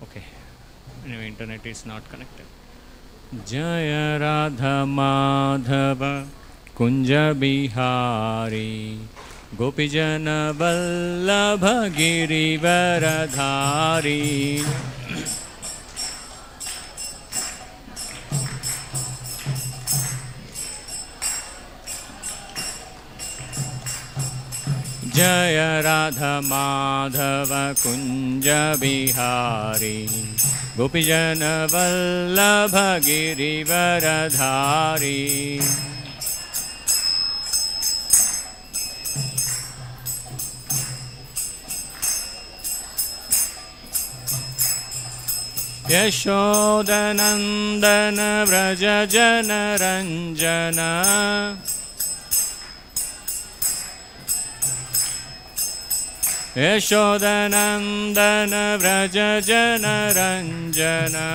Okay. Anyway, internet is not connected. Jaya Radha Madhava Kunja Bihari Gopijana Vallabha Girivaradhari. Jaya Radha Madhava Kunja Bihari Gopijana Vallabha Girivaradhari. Yashodanandana Vraja Jana Ranjana Yashodanandana Vraja Jana Ranjana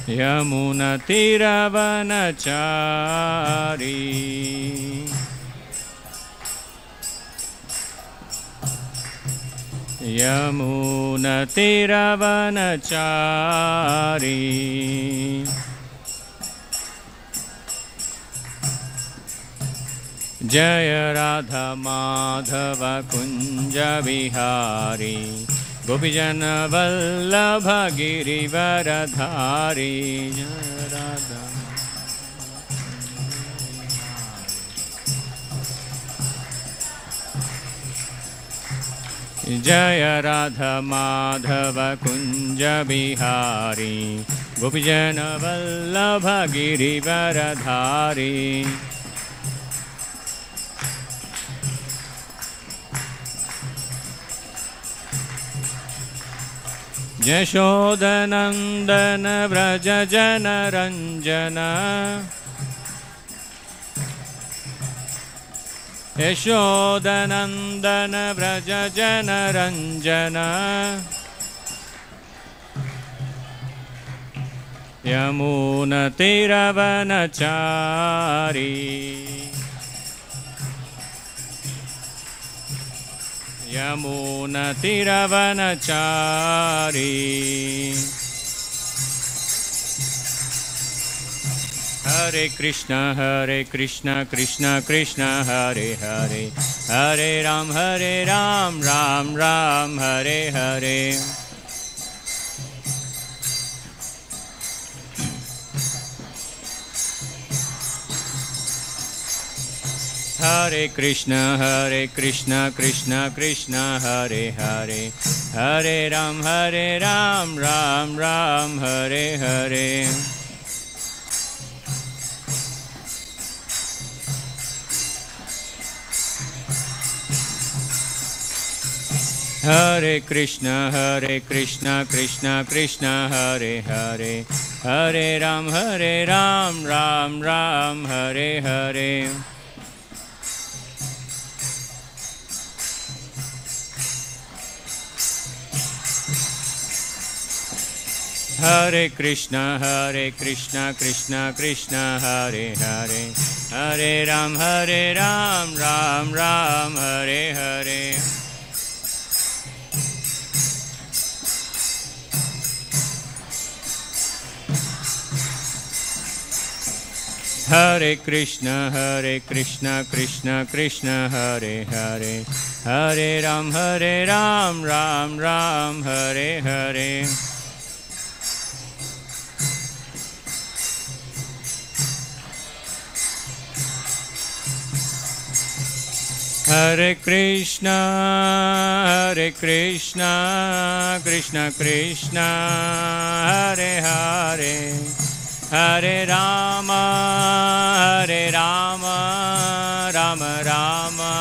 Yamuna Tiravanachari Yamuna Tiravanachari Jaya Radha Madhava Kunja Bihari Gopijana Vallabha Girivaradhari. Jaya Radha Jaya Radha Madhava Kunja Bihari Gopijana Vallabha Girivaradhari. Yashodanandana Vraja Jana Ranjana Yashodanandana Vraja Jana Ranjana Yamuna Tiravanachari Yamuna Tiravanachari. Hare Krishna Krishna Krishna Hare Hare Hare Ram Ram Ram Hare Hare. Hare Krishna Krishna Krishna Hare Hare Hare Ram Ram Ram Hare Hare. Hare Krishna Krishna Krishna Hare Hare Hare Ram Ram Ram Hare Hare. Hare Krishna Krishna Krishna Hare Hare Hare Ram Ram Ram Hare Hare. Hare Krishna Krishna Hare Hare Hare Ram Ram Ram Hare Hare. Hare Krishna Krishna Krishna Hare Hare Hare Rama Rama Rama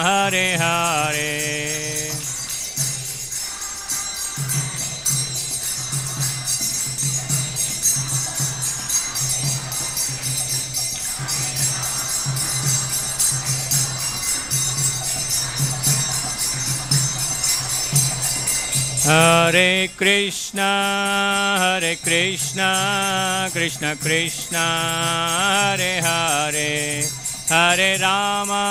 Hare Hare. Hare Krishna Krishna Krishna Hare Hare Hare Rama,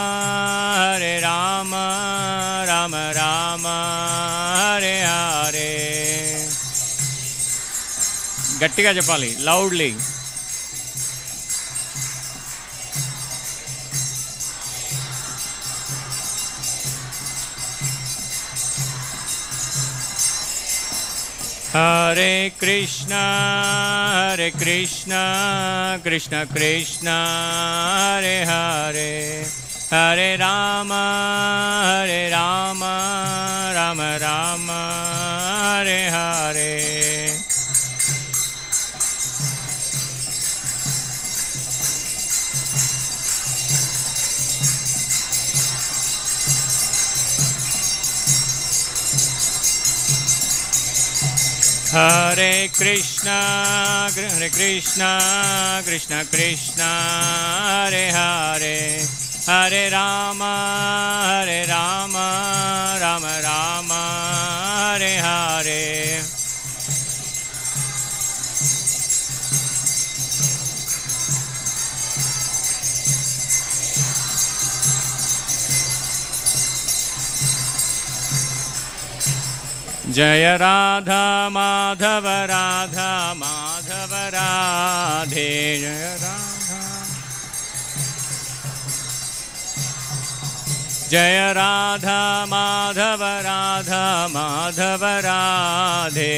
Hare Rama, Rama Rama, Hare Hare. గట్టిగా చెప్పాలి, loudly. Hare Krishna, Hare Krishna, Krishna Krishna, Hare Hare. Hare Rama, Hare Rama, Rama Rama, Hare Hare. Hare Krishna, Hare Krishna, Krishna Krishna, Hare Hare. Hare Rama, Hare Rama, Rama Rama, Hare Hare. Jaya Radha Madhava Radha Madhava Radhe. Jaya Radha, Jaya Radha Madhava Radha Madhava Radhe.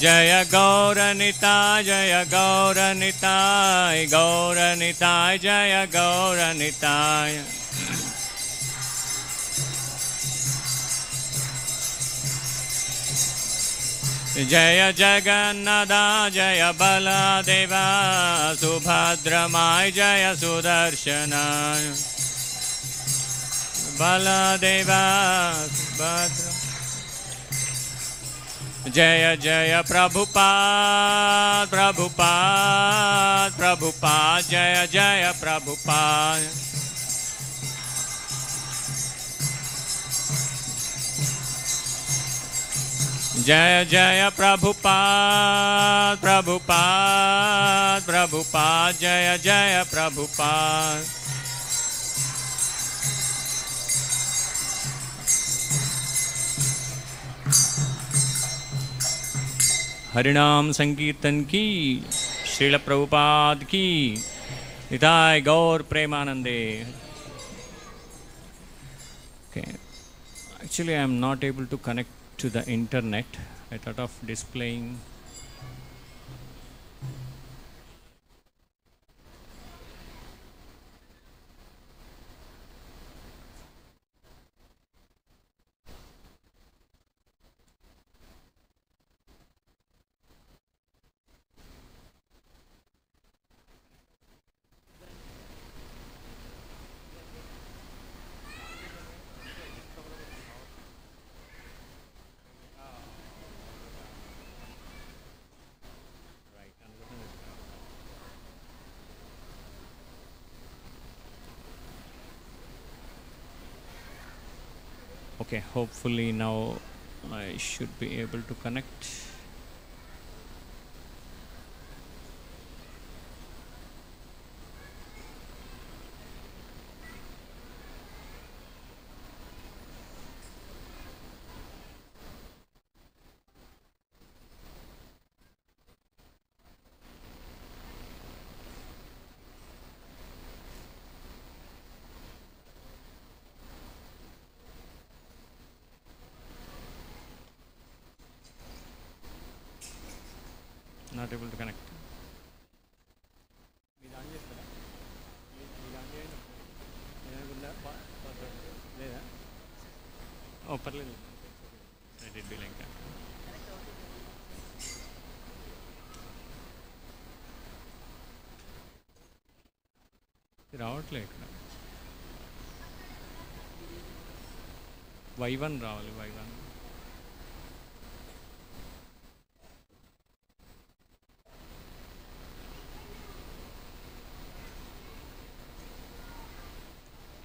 Jaya Gauranitai, Jaya Gauranitai, Gauranitai, Jaya Gauranitai. Jaya Jagannatha, Jaya Baladeva, Subhadramai, Jaya Sudarshana. Baladeva, Subhadra. Jaya Jaya Prabhupada, Prabhupada, Prabhupada, Jaya Jaya Prabhupada. Jaya Jaya Prabhupada, Prabhupada, Prabhupada, Jaya Jaya Prabhupada. Harinam Sankirtan ki, Srila Prabhupada ki, Nitai Gaur Premanande. Okay, actually I am not able to connect to the internet. I thought of displaying. Okay, hopefully now I should be able to connect. Not able to connect. Oh, parallel. Let it be like that. రావట్లే ఇక్కడ Y1 రావాలి Y1.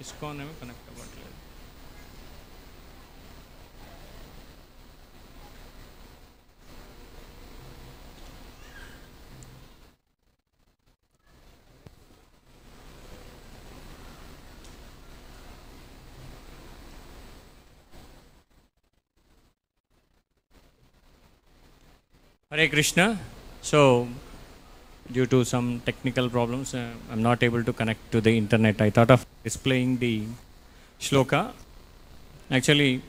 ISKCON ఏమో connect అవ్వట్లేదు. Hare Krishna. So, due to some technical problems, I'm not able to connect to the internet. I thought of displaying the Shloka. Actually,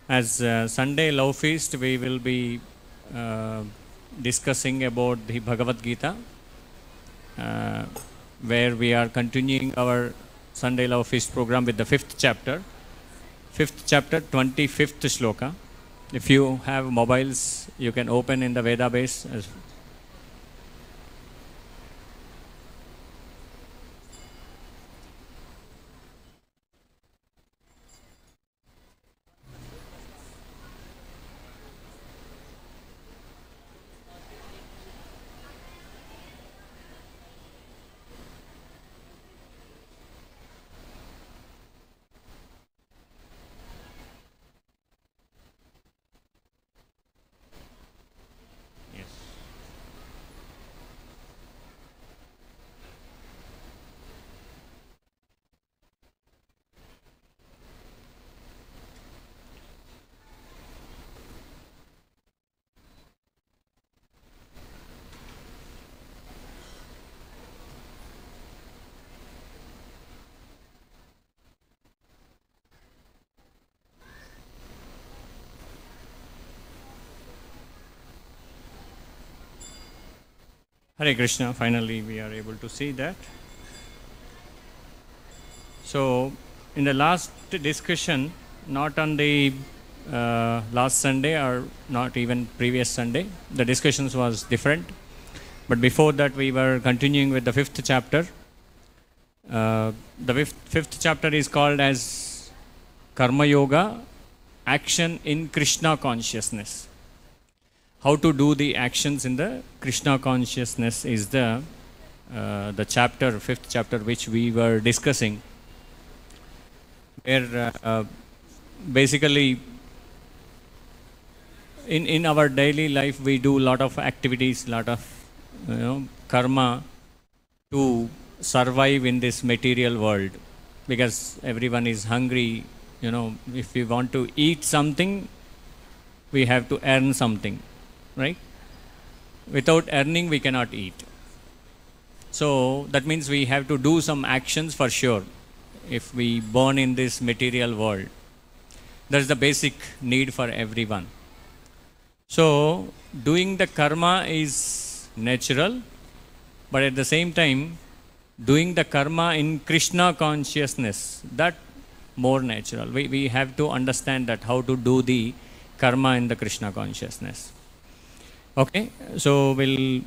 as Sunday Love Feast, we will be uh, discussing about the Bhagavadgita, uh, where we are continuing our Sunday Love Feast program with the fifth chapter, 25th Shloka. If you have mobiles, you can open in the Veda base. Yes. Hare Krishna. Finally, we are able to see that. So, in the last discussion, not on the last Sunday or not even previous Sunday, the discussions was different. But before that, we were continuing with the fifth chapter. The fifth chapter is called as Karma Yoga, Action in Krishna Consciousness. How to do the actions in the Krishna Consciousness is the chapter, fifth chapter, which we were discussing. Where basically in our daily life we do a lot of activities, lot of karma to survive in this material world, because everyone is hungry. If we want to eat something, we have to earn something, right? Without earning we cannot eat. So that means we have to do some actions for sure if we born in this material world. That's the basic need for everyone. So doing the karma is natural, but at the same time doing the karma in Krishna consciousness, that more natural. We have to understand that how to do the karma in the Krishna consciousness. Okay, so we'll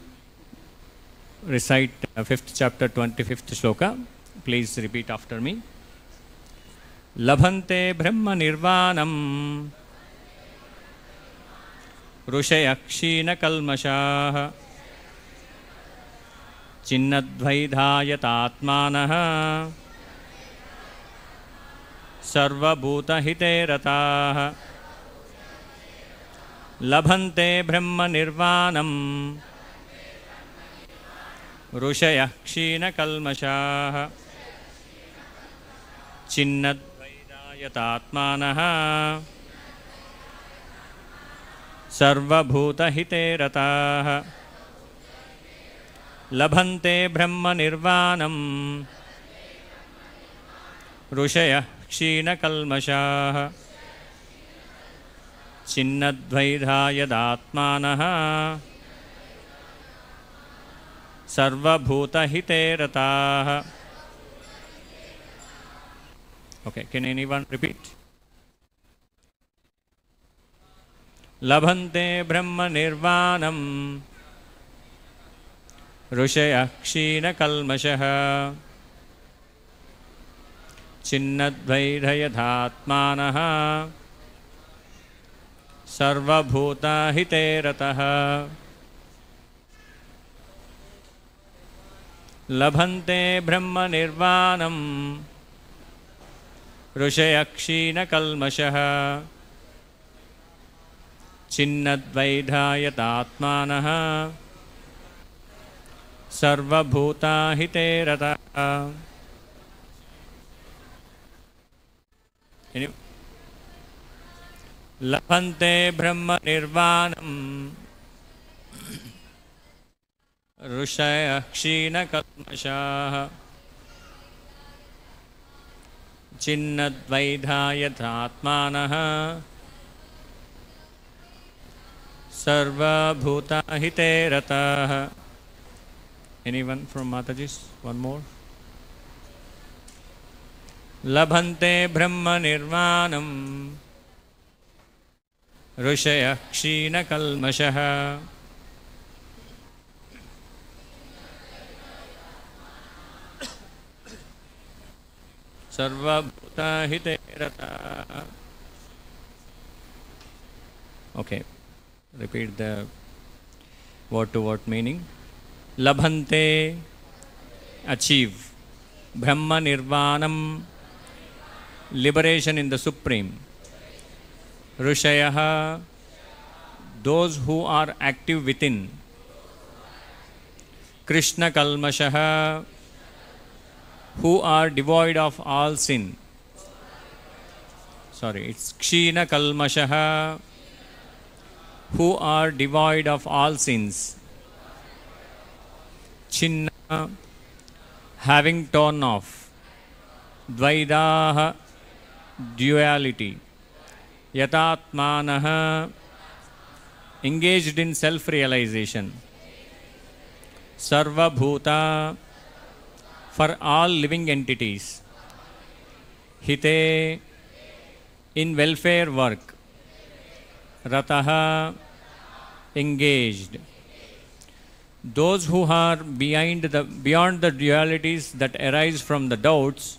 recite 5th chapter 25th shloka. Please repeat after me. Labhante brahma nirvanam ऋषयक्षीण कल्मषाः चिन्नद्वैधायतात्मानः सर्वभूतहिते रताः लभन्ते ब्रह्म निर्वाणम् ऋषयः क्षीणकल्मषाः चिन्नद्वैधायतात्मानः सर्वभूतहिते रताः लभन्ते ब्रह्म निर्वाणम् ऋषयः क्षीणकल्मषाः चिन्नद्वैधायदात्मानः सर्वभूतहिते रताः. Okay, can anyone repeat? लभन्ते ब्रह्म निर्वाणम् ऋषयः क्षीणकल्मषः चिन्नद्वैधयदात्मानः सर्वभूतहिते रतः लभन्ते ब्रह्म निर्वाणम् ऋषयः क्षीणकल्मषः चिन्नद्वैधायतात्मानः सर्वभूतहिते रतः. लभन्ते ब्रह्म निर्वाणम् ऋषयः क्षीणकल्मषाः छिन्नद्वैधा यथात्मानः सर्वभूतहिते रताः. Anyone from Mataji's? One more. लभन्ते ब्रह्म निर्वाणं ऋषयः क्षीणकल्मषः सर्वभूतहिते रताः. Okay, repeat the word to word meaning. Labhante, achieve. Brahma Nirvanam, liberation in the Supreme. Rishayaha, those who are active within. Krishna Kalmashaha, who are devoid of all sin. Sorry, it's Kshina Kalmashaha, who are devoid of all sins. Chinna, having torn off. Dvaidaha, duality. Yatatmanaha, engaged in self-realization. Sarva Bhuta, for all living entities. Hite, in welfare work. Rataha, engaged. Those who are beyond the dualities that arise from the doubts,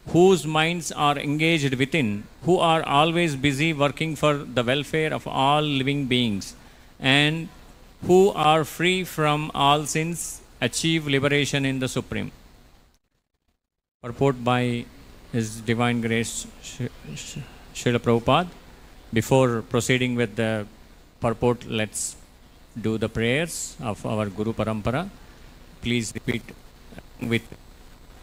whose minds are engaged within, who are always busy working for the welfare of all living beings, and who are free from all sins, achieve liberation in the Supreme. Purport by His Divine Grace Srila Prabhupada. Before proceeding with the purport, let's do the prayers of our Guru Parampara. Please repeat with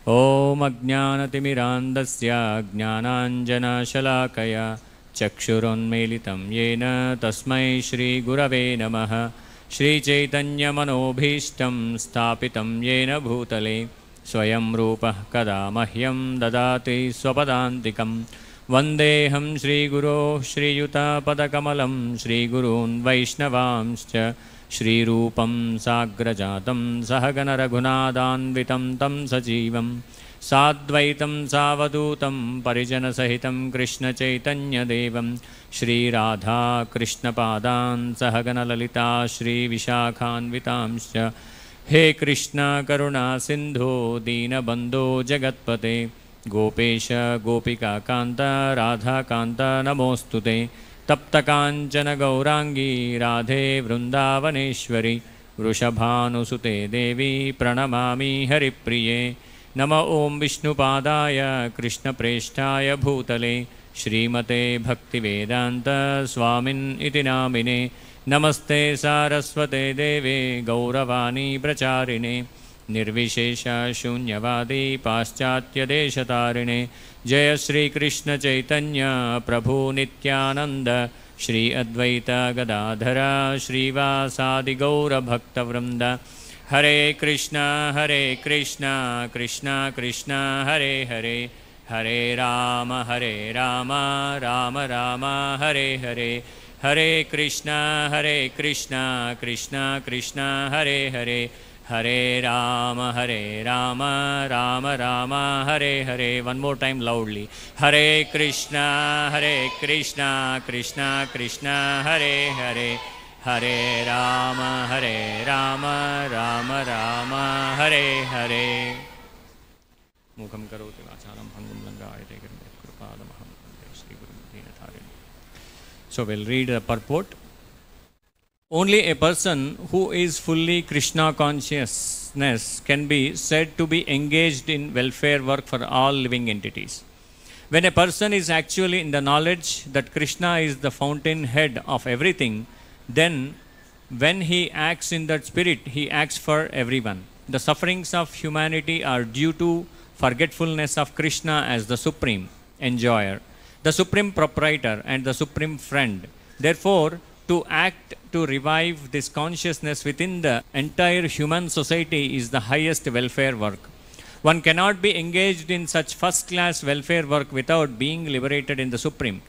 Om Ajnanatimirandasya Jnananjana Shalakaya Chakshurunmelitam Yena Tasmai Shri Gurave Namaha Shri Chaitanya Manobhishtam Stapitam Yena Bhutale Swayam Rupah Kada Mahyam Dadati Swapadantikam Vandeham Shri Guru Shri Yuta Padakamalam Shri Gurun Vaishnavamscha Shri Rupam Sagrajatam Sahagana Raghunadanvitam Tam Sajivam Sadvaitam Savadutam Parijana Sahitam Krishna Chaitanya Devam Shri Radha Krishna Padan Sahagana Lalita Shri Vishakhanvitamscha He Krishna Karuna Sindhu Dina Bandhu Jagatpate Gopesha Gopika Kanta Radha Kanta Namostute Tapta Kanchana Gaurangi Radhe Vrindavaneshwari Vrishabhanusute Devi Pranamami Haripriye Nama Om Vishnu Padaya Krishna Preshtaya Bhutale Shrimate Bhakti Vedanta Swamin Iti Namine Namaste Saraswate Deve Gauravani Bracharine Nirvishesha Shunyavadi Paschatya Deshatarine Jaya Shri Krishna Chaitanya Prabhu Nityananda Shri Advaita Gadadhara Shri Vasadi Gaura Bhakta Vrinda Hare Krishna Krishna Krishna Hare Hare Hare Rama Rama Rama Hare Hare Hare Krishna Krishna Krishna Hare Hare Hare Rama Rama Rama Hare Hare. One more time loudly. Hare Krishna Krishna Krishna Hare Hare Hare Rama Rama Rama Hare Hare. Mukham karoti vacharam bhangum langayate kripadamaham Shri Guru Dinatharine. So we'll read the purport. Only a person who is fully Krishna consciousness can be said to be engaged in welfare work for all living entities. When a person is actually in the knowledge that Krishna is the fountainhead of everything, then when he acts in that spirit, he acts for everyone. The sufferings of humanity are due to forgetfulness of Krishna as the supreme enjoyer, the supreme proprietor and the supreme friend. Therefore, to act to revive this consciousness within the entire human society is the highest welfare work. One cannot be engaged in such first-class welfare work without being liberated in the Supreme.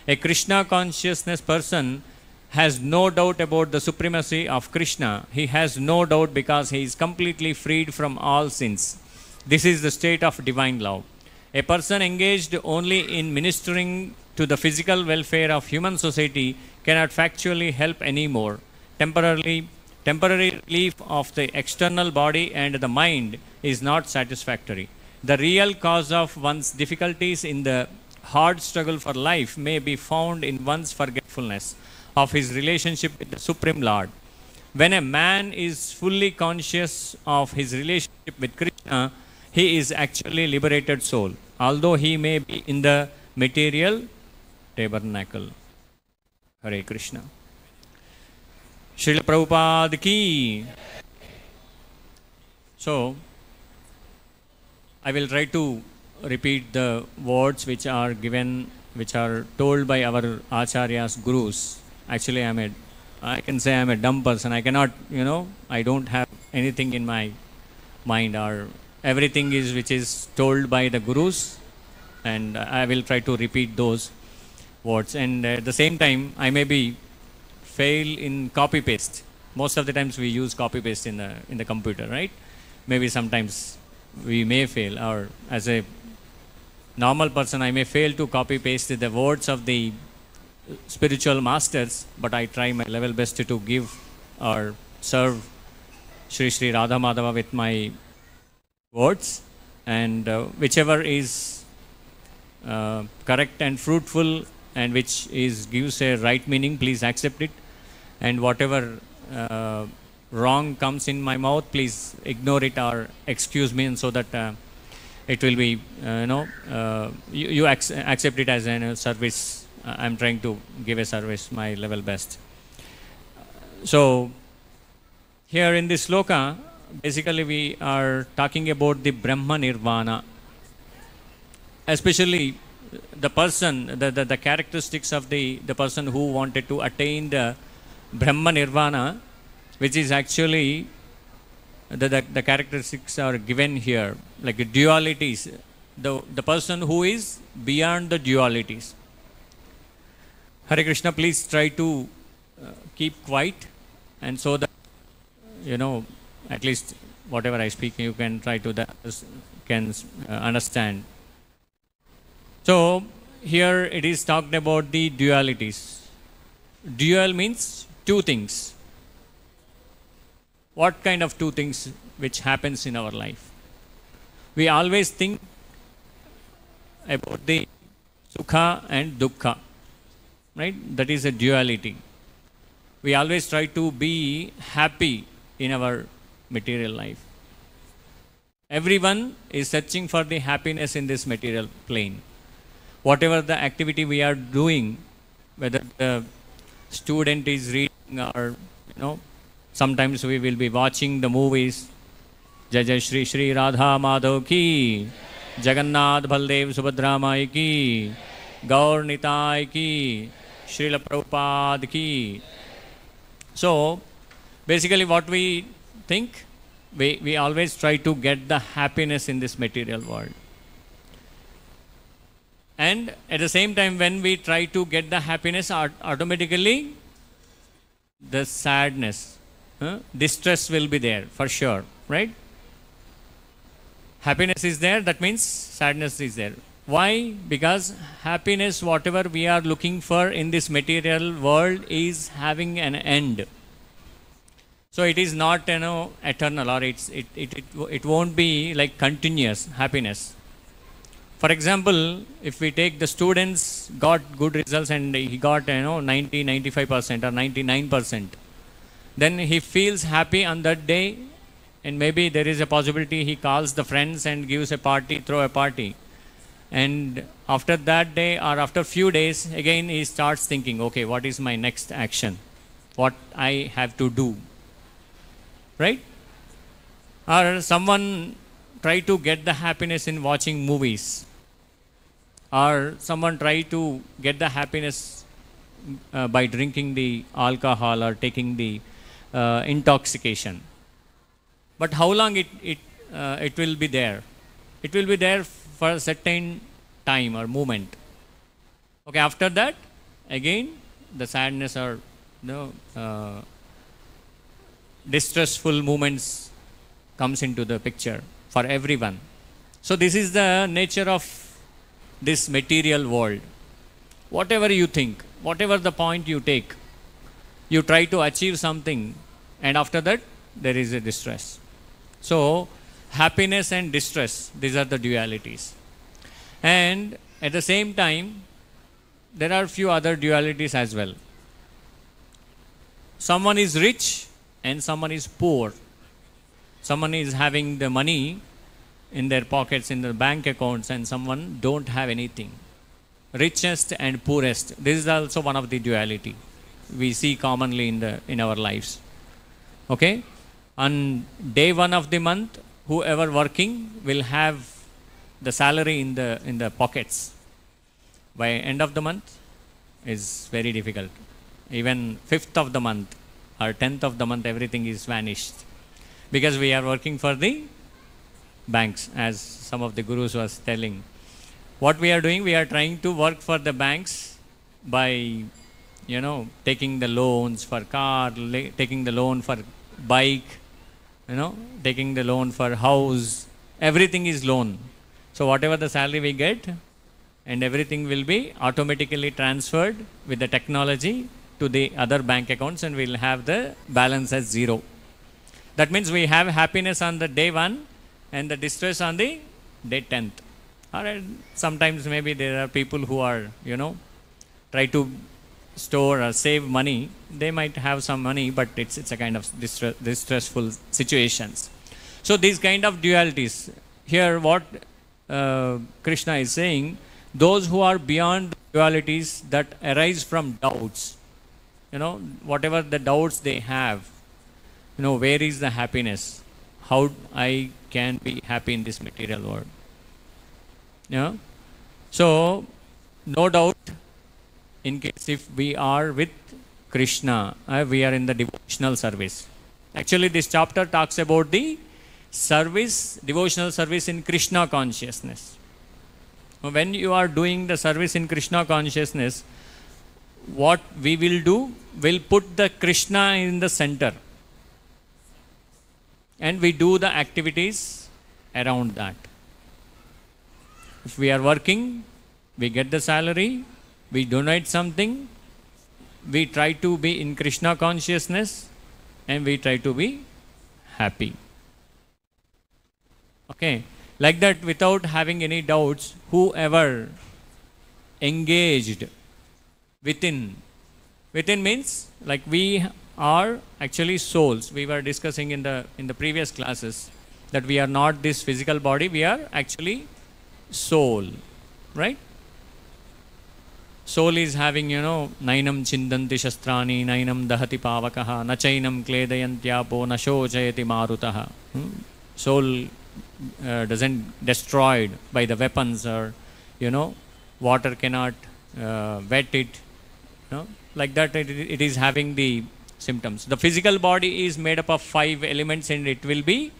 A Krishna consciousness person has no doubt about the supremacy of Krishna. He has no doubt because he is completely freed from all sins. This is the state of divine love. A person engaged only in ministering to the physical welfare of human society cannot factually help anymore. Temporary relief of the external body and the mind is not satisfactory. The real cause of one's difficulties in the hard struggle for life may be found in one's forgetfulness of his relationship with the Supreme Lord. When a man is fully conscious of his relationship with Krishna, he is actually liberated soul, although he may be in the material tabernacle. Hare Krishna. Srila Prabhupada ki. So, I will try to repeat the words which are given, which are told by our acharyas, gurus. Actually, I can say I am a dumb person. I cannot, I don't have anything in my mind, or everything is which is told by the gurus, and I will try to repeat those words. And at the same time, I may be fail in copy paste. Most of the times we use copy paste in the computer, right? Maybe sometimes we may fail, or as a normal person I may fail to copy paste the words of the spiritual masters, but I try my level best to give or serve Sri Sri Radha Madhava with my words, and whichever is correct and fruitful and which gives a right meaning, please accept it, and whatever wrong comes in my mouth, please ignore it or excuse me, and so that it will be you accept it as a service. I'm trying to give a service my level best. So here in this Shloka, basically we are talking about the Brahma Nirvana, especially the person, the characteristics of the person who wanted to attain the Brahma Nirvana, which is actually the characteristics are given here, like dualities, the person who is beyond the dualities. Hare Krishna, please try to keep quiet, and so that at least whatever I speak you can try to understand. So here it is talked about the dualities. Dual means two things. What kind of two things which happens in our life? We always think about the sukha and dukkha, right? That is a duality. We always try to be happy in our material life. Everyone is searching for the happiness in this material plane. Whatever the activity we are doing, whether the student is reading or sometimes we will be watching the movies. Jai Jai Shri Shri Radha Madhav ki, Jagannath Baldev Subhadra Mai ki, Gaur Nitai ki, Srila Prabhupada ki. So basically what we think, we always try to get the happiness in this material world. And at the same time, when we try to get the happiness, automatically the sadness, distress will be there for sure, right? Happiness is there, that means sadness is there. Why? Because happiness, whatever we are looking for in this material world, is having an end. So it is not eternal, or it won't be like continuous happiness. For example, if we take the students got good results and he got 90, 95% or 99%, then he feels happy on that day, and maybe there is a possibility he calls the friends and gives a party, throw a party. And after that day or after few days, again he starts thinking, okay, what is my next action? What I have to do? Right? Or someone try to get the happiness in watching movies, or someone try to get the happiness by drinking the alcohol or taking the intoxication. But how long it will be there? It will be there for a certain time or moment. Okay, after that, again, the sadness or distressful moments comes into the picture for everyone. So this is the nature of this material world. Whatever you think, whatever the point you take, you try to achieve something, and after that there is a distress. So happiness and distress, these are the dualities. And at the same time, there are few other dualities as well. Someone is rich and someone is poor. Someone is having the money in their pockets, in their bank accounts, and someone don't have anything. Richest and poorest. This is also one of the duality we see commonly in our lives. Okay? On day 1 of the month, whoever working will have the salary in the pockets. By end of the month is very difficult. Even 5th of the month or 10th of the month, everything is vanished. Because we are working for the banks, as some of the gurus was telling. What we are doing, we are trying to work for the banks by, taking the loans for car, taking the loan for bike, taking the loan for house. Everything is loan. So whatever the salary we get, and everything will be automatically transferred with the technology to the other bank accounts, and we'll have the balance as 0. That means we have happiness on the day 1 and the distress on the day 10th. Or sometimes maybe there are people who are, try to store or save money. They might have some money, but it's a kind of distressful situations. So these kind of dualities. Here what Krishna is saying, those who are beyond the dualities that arise from doubts, whatever the doubts they have, where is the happiness? How I can be happy in this material world? So, no doubt, in case if we are with Krishna, we are in the devotional service. Actually, this chapter talks about the service, devotional service in Krishna consciousness. When you are doing the service in Krishna consciousness, what we will do, we'll put the Krishna in the center. And we do the activities around that. If we are working, we get the salary, we donate something, we try to be in Krishna consciousness, and we try to be happy. Okay, like that, without having any doubts, whoever engaged within means like we are actually souls. We were discussing in the previous classes that we are not this physical body, we are actually soul, right? Soul is having, nainam chindanti shastrani, nainam dahati pavakaha, nachainam kledayantyapo, nashochayati marutaha. Soul doesn't destroyed by the weapons, or, water cannot wet it. Like that, it is having the symptoms. The physical body is made up of 5 elements, and it will be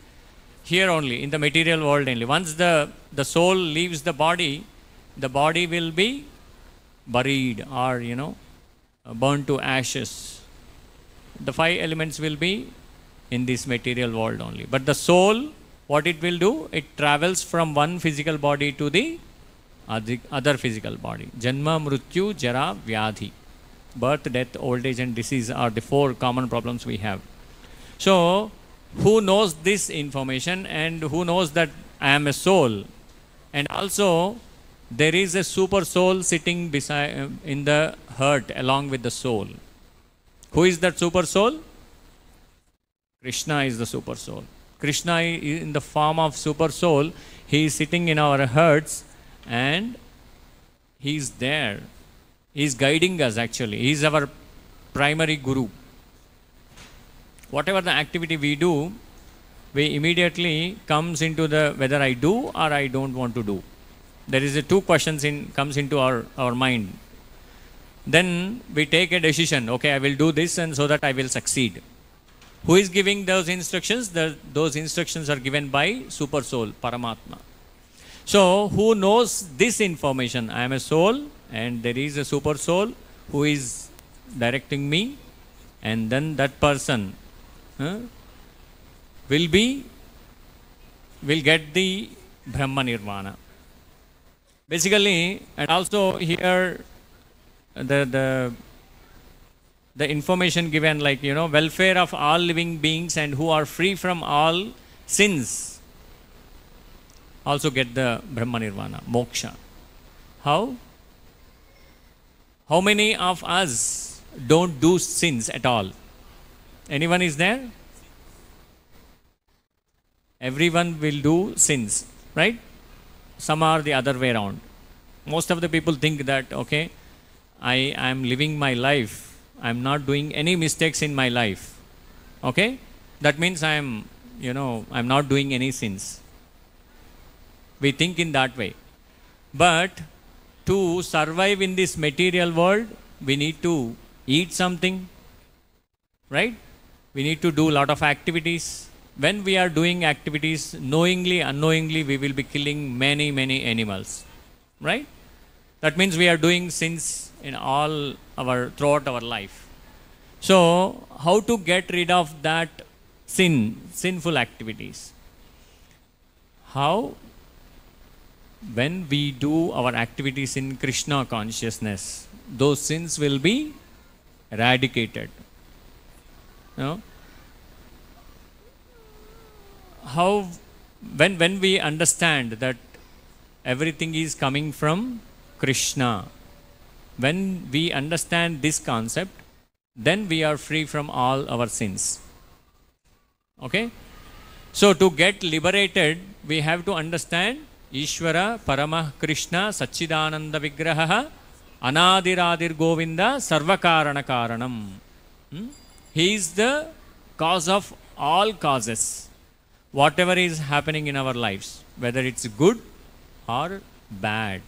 here only, in the material world only. Once the soul leaves the body will be buried or, burned to ashes. The 5 elements will be in this material world only. But the soul, what it will do, it travels from one physical body to the other physical body. Janma, Mrityu, Jara, Vyadhi. Birth, death, old age and disease are the 4 common problems we have. So, who knows this information, and who knows that I am a soul, and also there is a super soul sitting beside in the heart along with the soul. Who is that super soul? Krishna is the super soul. Krishna is in the form of super soul. He is sitting in our hearts, and he is there. He is guiding us actually. He is our primary guru. Whatever the activity we do, we immediately comes into the whether I do or I don't want to do. There is a 2 questions comes into our mind. then we take a decision, okay, I will do this and so that I will succeed. Who is giving those instructions? Those instructions are given by Super Soul, Paramatma. So, who knows this information? I am a soul and there is a Super Soul who is directing me, and then that person will get the Brahma Nirvana. Basically, and also here the information given, like, welfare of all living beings and who are free from all sins also get the Brahma Nirvana, moksha. How? How many of us don't do sins at all? Anyone is there? Everyone will do sins, right? Some are the other way around. Most of the people think that, okay, I am living my life. I am not doing any mistakes in my life. Okay? That means I am not doing any sins. We think in that way. But to survive in this material world, we need to eat something, right? We need to do a lot of activities. When we are doing activities, knowingly, unknowingly, we will be killing many, many animals, right? That means we are doing sins in throughout our life. So, how to get rid of that sinful activities? How? When we do our activities in Krishna consciousness, those sins will be eradicated. How? When we understand that everything is coming from Krishna, when we understand this concept, then we are free from all our sins. Okay? So, to get liberated, we have to understand Ishvara Paramah Krishna Satchidananda Vigraha Anadiradir Govinda Sarvakarana Karanam. He is the cause of all causes. Whatever is happening in our lives, whether it's good or bad.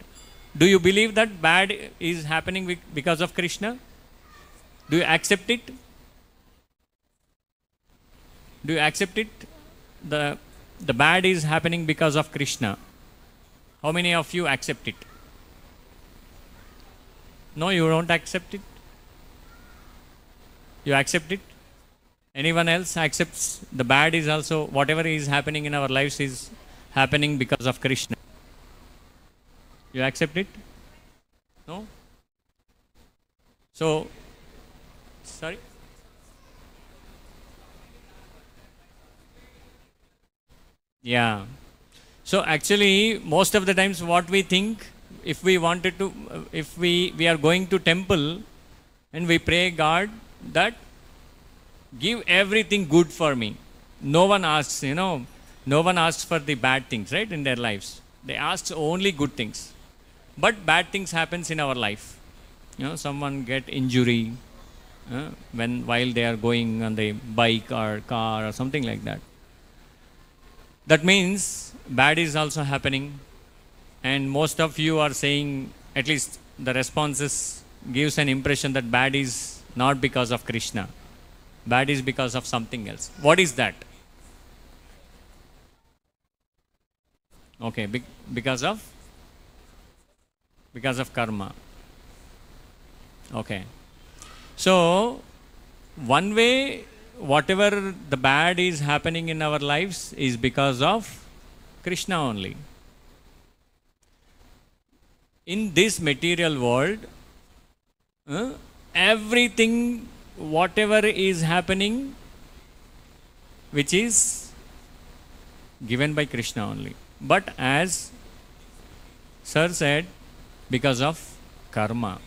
Do you believe that bad is happening because of Krishna? Do you accept it? Do you accept it? The bad is happening because of Krishna. How many of you accept it? No, you don't accept it? You accept it? Anyone else accepts the bad is also, whatever is happening in our lives is happening because of Krishna? You accept it? No? So, sorry? Yeah. So actually, most of the times what we think, if we are going to temple and we pray God that give everything good for me. No one asks, no one asks for the bad things, right, in their lives. They ask only good things. But bad things happens in our life. Someone get injury while they are going on the bike or car or something like that. That means bad is also happening. And most of you are saying, at least the responses gives an impression that bad is not because of Krishna. Bad is because of something else. What is that? Okay, because of karma. Okay. So, one way, whatever the bad is happening in our lives is because of Krishna only. In this material world, everything, whatever is happening, which is given by Krishna only. But as Sir said, because of karma.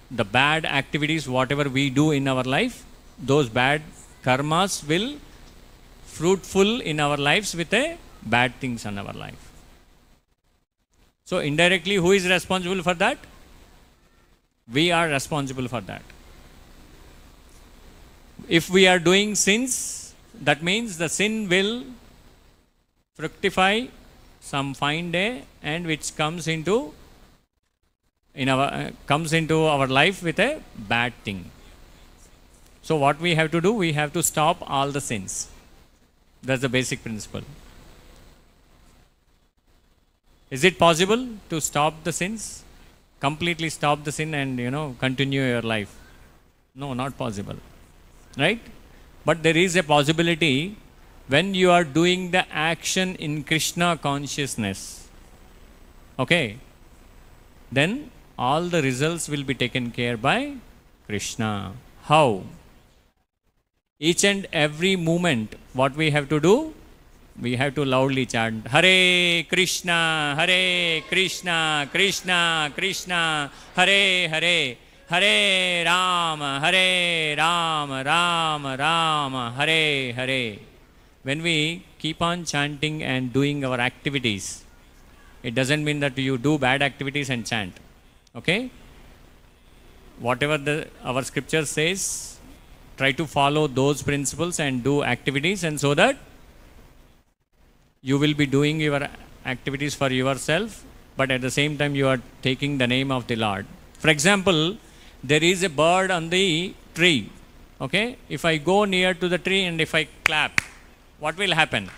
The bad activities, whatever we do in our life, those bad karmas will fruitful in our lives with a bad things in our life. So indirectly, who is responsible for that? We are responsible for that. If we are doing sins, that means the sin will fructify some fine day and which comes into comes into our life with a bad thing. So what we have to do, we have to stop all the sins. That's the basic principle. Is it possible to stop the sins? Completely stop the sin and continue your life? No, not possible. Right? But there is a possibility when you are doing the action in Krishna consciousness. Okay? Then all the results will be taken care by Krishna. How? Each and every moment, what we have to do? We have to loudly chant, Hare Krishna, Krishna Krishna, Hare Hare, Hare Rama, Rama Rama, Hare Hare. When we keep on chanting and doing our activities, it doesn't mean that you do bad activities and chant. Okay? Whatever our scripture says, try to follow those principles and do activities, and so that you will be doing your activities for yourself, but at the same time you are taking the name of the Lord. For example, there is a bird on the tree. Okay? If I go near to the tree and if I clap, what will happen?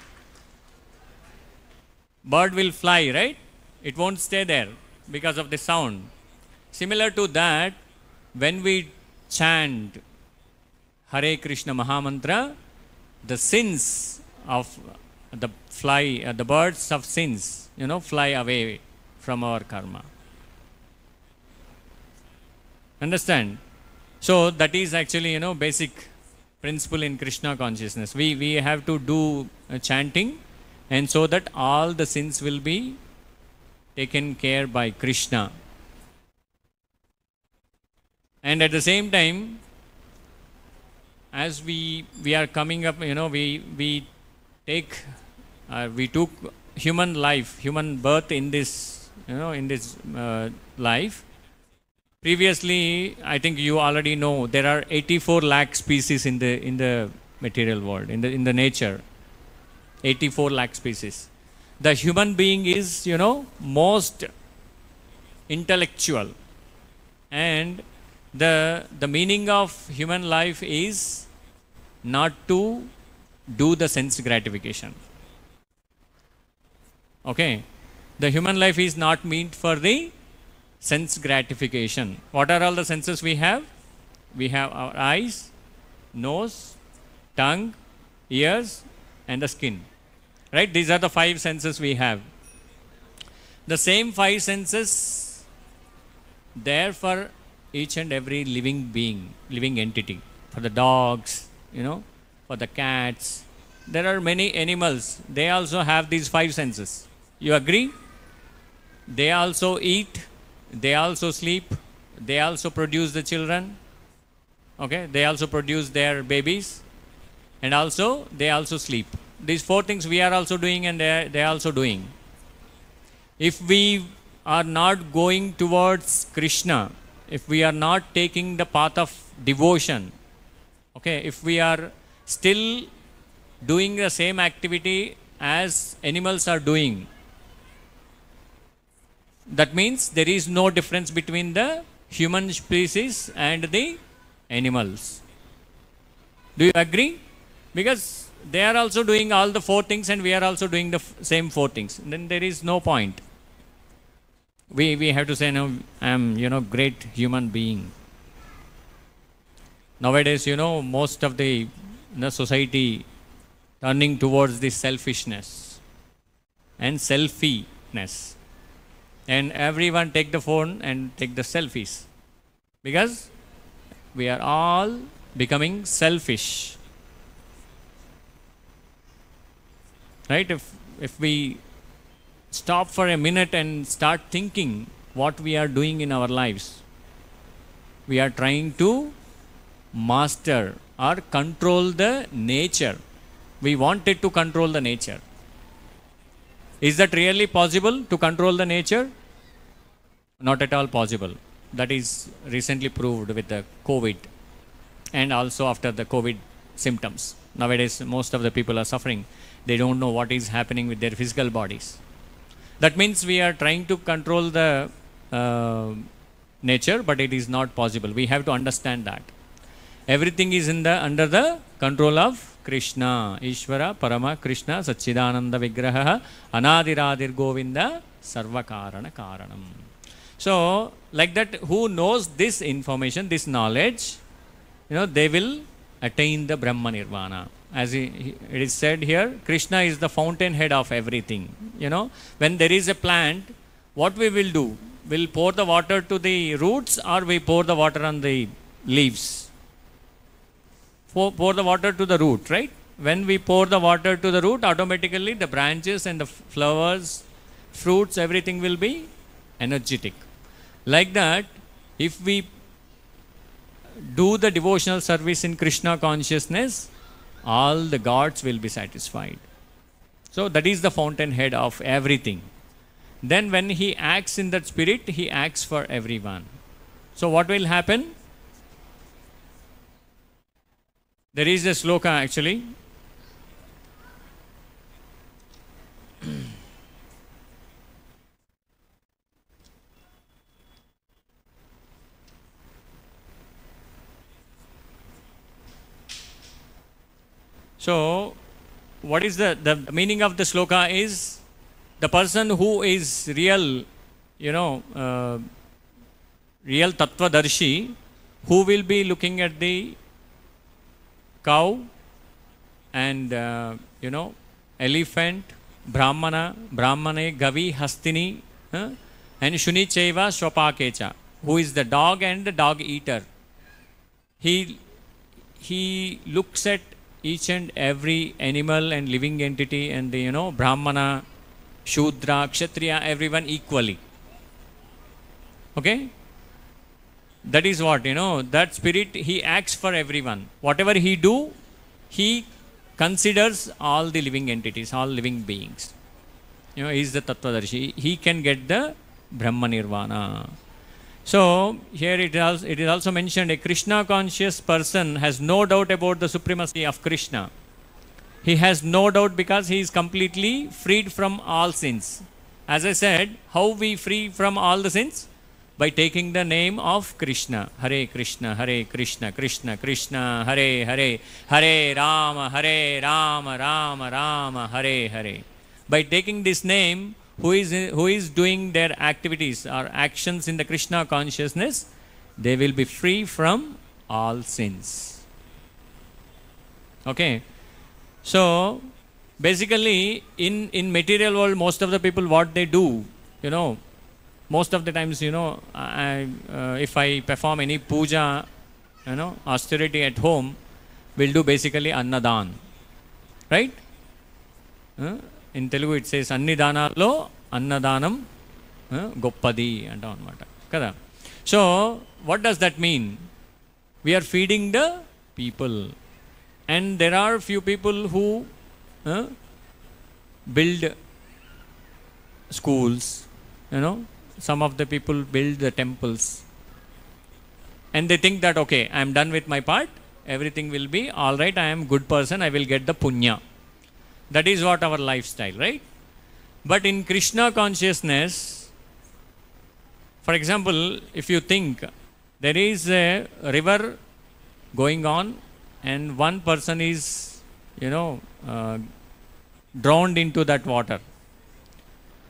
Bird will fly, right? It won't stay there because of the sound. Similar to that, when we chant Hare Krishna Mahamantra, the sins of the birds of sins, fly away from our karma. Understand? So that is actually, basic principle in Krishna consciousness. We have to do chanting, and so that all the sins will be taken care by Krishna. And at the same time, as we are coming up, we took human life, human birth in this, in this life. Previously, I think you already know, there are 84 lakh species in the material world, in the nature. 84 lakh species. The human being is, most intellectual, and the meaning of human life is not to do the sense gratification. Okay? The human life is not meant for the sense gratification. What are all the senses we have? We have our eyes, nose, tongue, ears, and the skin. Right? These are the 5 senses we have. The same 5 senses there for each and every living being, living entity. For the dogs, for the cats. There are many animals. They also have these 5 senses. You agree? They also eat. They also sleep. They also produce the children. Okay? They also produce their babies. And also, they also sleep. These 4 things we are also doing, and they are also doing. If we are not going towards Krishna, if we are not taking the path of devotion, okay, if we are still doing the same activity as animals are doing, that means there is no difference between the human species and the animals. Do you agree? Because they are also doing all the 4 things, and we are also doing the same 4 things. Then there is no point. We have to say, no, I am, great human being. Nowadays, most of the society turning towards this selfishness and selfie-ness. And everyone take the phone and take the selfies. Because we are all becoming selfish. Right? If we stop for a minute and start thinking what we are doing in our lives, we are trying to master or control the nature. We wanted to control the nature. Is that really possible to control the nature? Not at all possible. That is recently proved with the COVID, and also after the COVID symptoms. Nowadays, most of the people are suffering. They don't know what is happening with their physical bodies. That means we are trying to control the nature, but it is not possible. We have to understand that. Everything is under the control of Krishna. Ishvara Parama Krishna Satchidananda Vigraha Anadiradir Govinda Sarvakarana Karanam. So, like that, who knows this information, this knowledge, they will attain the Brahma Nirvana. As it is said here, Krishna is the fountainhead of everything. When there is a plant, what we will do? We'll pour the water to the roots, or we pour the water on the leaves? Pour the water to the root, right? When we pour the water to the root, automatically the branches and the flowers, fruits, everything will be energetic. Like that, if we do the devotional service in Krishna consciousness, all the gods will be satisfied. So that is the fountainhead of everything. Then when he acts in that spirit, he acts for everyone. So what will happen? There is a shloka actually. So, what is the meaning of the shloka is, the person who is real, real tattvadarshi, who will be looking at the cow and, elephant, brahmane, gavi, hastini, and shuni chaiva swapakecha, who is the dog and the dog eater. He looks at each and every animal and living entity and the, Brahmana, Shudra, Kshatriya, everyone equally. Okay? That is what, that spirit, he acts for everyone. Whatever he do, he considers all the living entities, all living beings. He is the Tattvadarshi. He can get the Brahma Nirvana. So, here it is also mentioned, a Krishna conscious person has no doubt about the supremacy of Krishna. He has no doubt because he is completely freed from all sins. As I said, how we free from all the sins? By taking the name of Krishna. Hare Krishna, Krishna Krishna, Hare Hare, Hare Rama, Rama Rama, Hare Hare. By taking this name, who is doing their activities or actions in the Krishna consciousness, they will be free from all sins. Okay. So, basically, in material world, most of the people, what they do, most of the times, if I perform any puja, austerity at home, we'll do basically annadan. Right? In Telugu it says Annidanalo Annadanam Goppadi and on Kada. So what does that mean? We are feeding the people. And there are few people who build schools, some of the people build the temples. And they think that, okay, I am done with my part, everything will be alright, I am good person, I will get the punya. That is what our lifestyle, right? But in Krishna consciousness, for example, if you think there is a river going on and one person is, drowned into that water.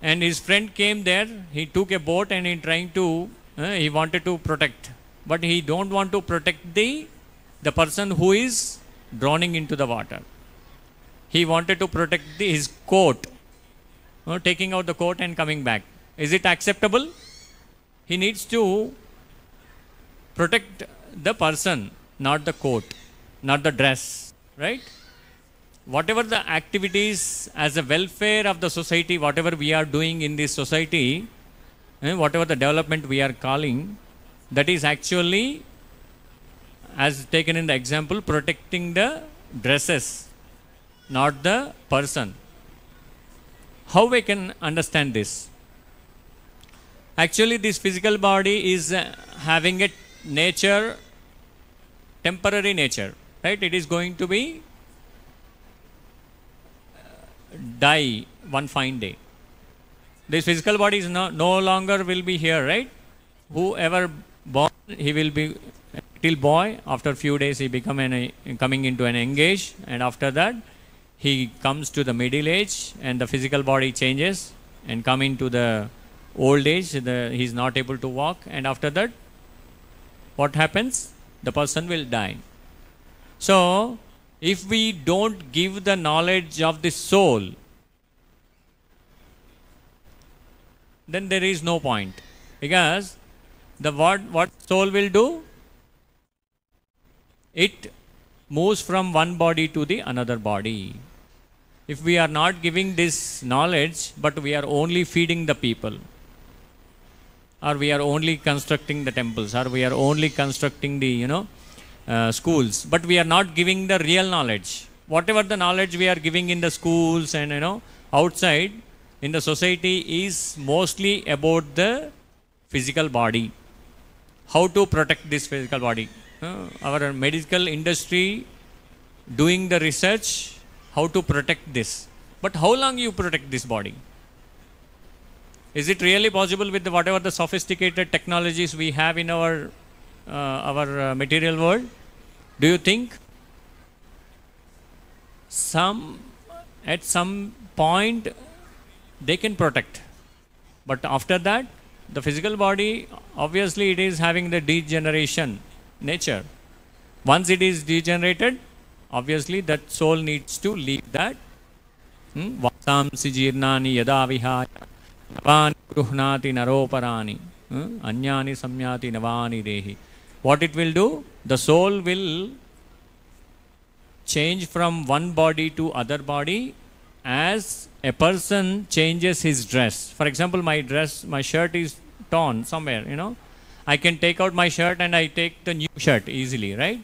And his friend came there, he took a boat and he wanted to protect. But he don't want to protect the person who is drowning into the water. He wanted to protect his coat, taking out the coat and coming back. Is it acceptable? He needs to protect the person, not the coat, not the dress, right? Whatever the activities as a welfare of the society, whatever we are doing in this society, whatever the development we are calling, that is actually, as taken in the example, protecting the dresses, not the person. How we can understand this? Actually, this physical body is having a nature, temporary nature, right? It is going to be die one fine day. This physical body is no longer will be here, right? whoever born, he will be a little boy. After few days, he coming into an young age, and after that, he comes to the middle age, and the physical body changes, and come into the old age. He is not able to walk, and after that, what happens? The person will die. So, if we don't give the knowledge of the soul, then there is no point, because the what soul will do? It moves from one body to the another body. If we are not giving this knowledge, but we are only feeding the people, or we are only constructing the temples, or we are only constructing the schools, but we are not giving the real knowledge. Whatever the knowledge we are giving in the schools and outside in the society is mostly about the physical body. How to protect this physical body? Our medical industry doing the research how to protect this. But how long you protect this body? Is it really possible with whatever the sophisticated technologies we have in our material world? Do you think at some point they can protect? But after that, the physical body, obviously it is having the degeneration nature. Once it is degenerated, obviously that soul needs to leave that. Vasamsi jirnani yada vihaya navani gruhnati naroparani anyani samyati navani dehi. What it will do? The soul will change from one body to other body as a person changes his dress. For example, my shirt is torn somewhere, I can take out my shirt and I take the new shirt easily, right?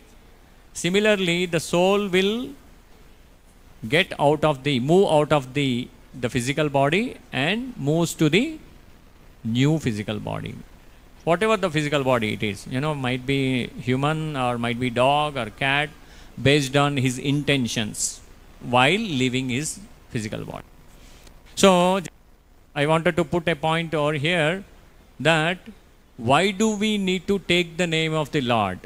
Similarly, the soul will move out of the physical body and moves to the new physical body. Whatever the physical body it is, might be human or might be dog or cat, based on his intentions while leaving his physical body. So, I wanted to put a point over here that why do we need to take the name of the Lord?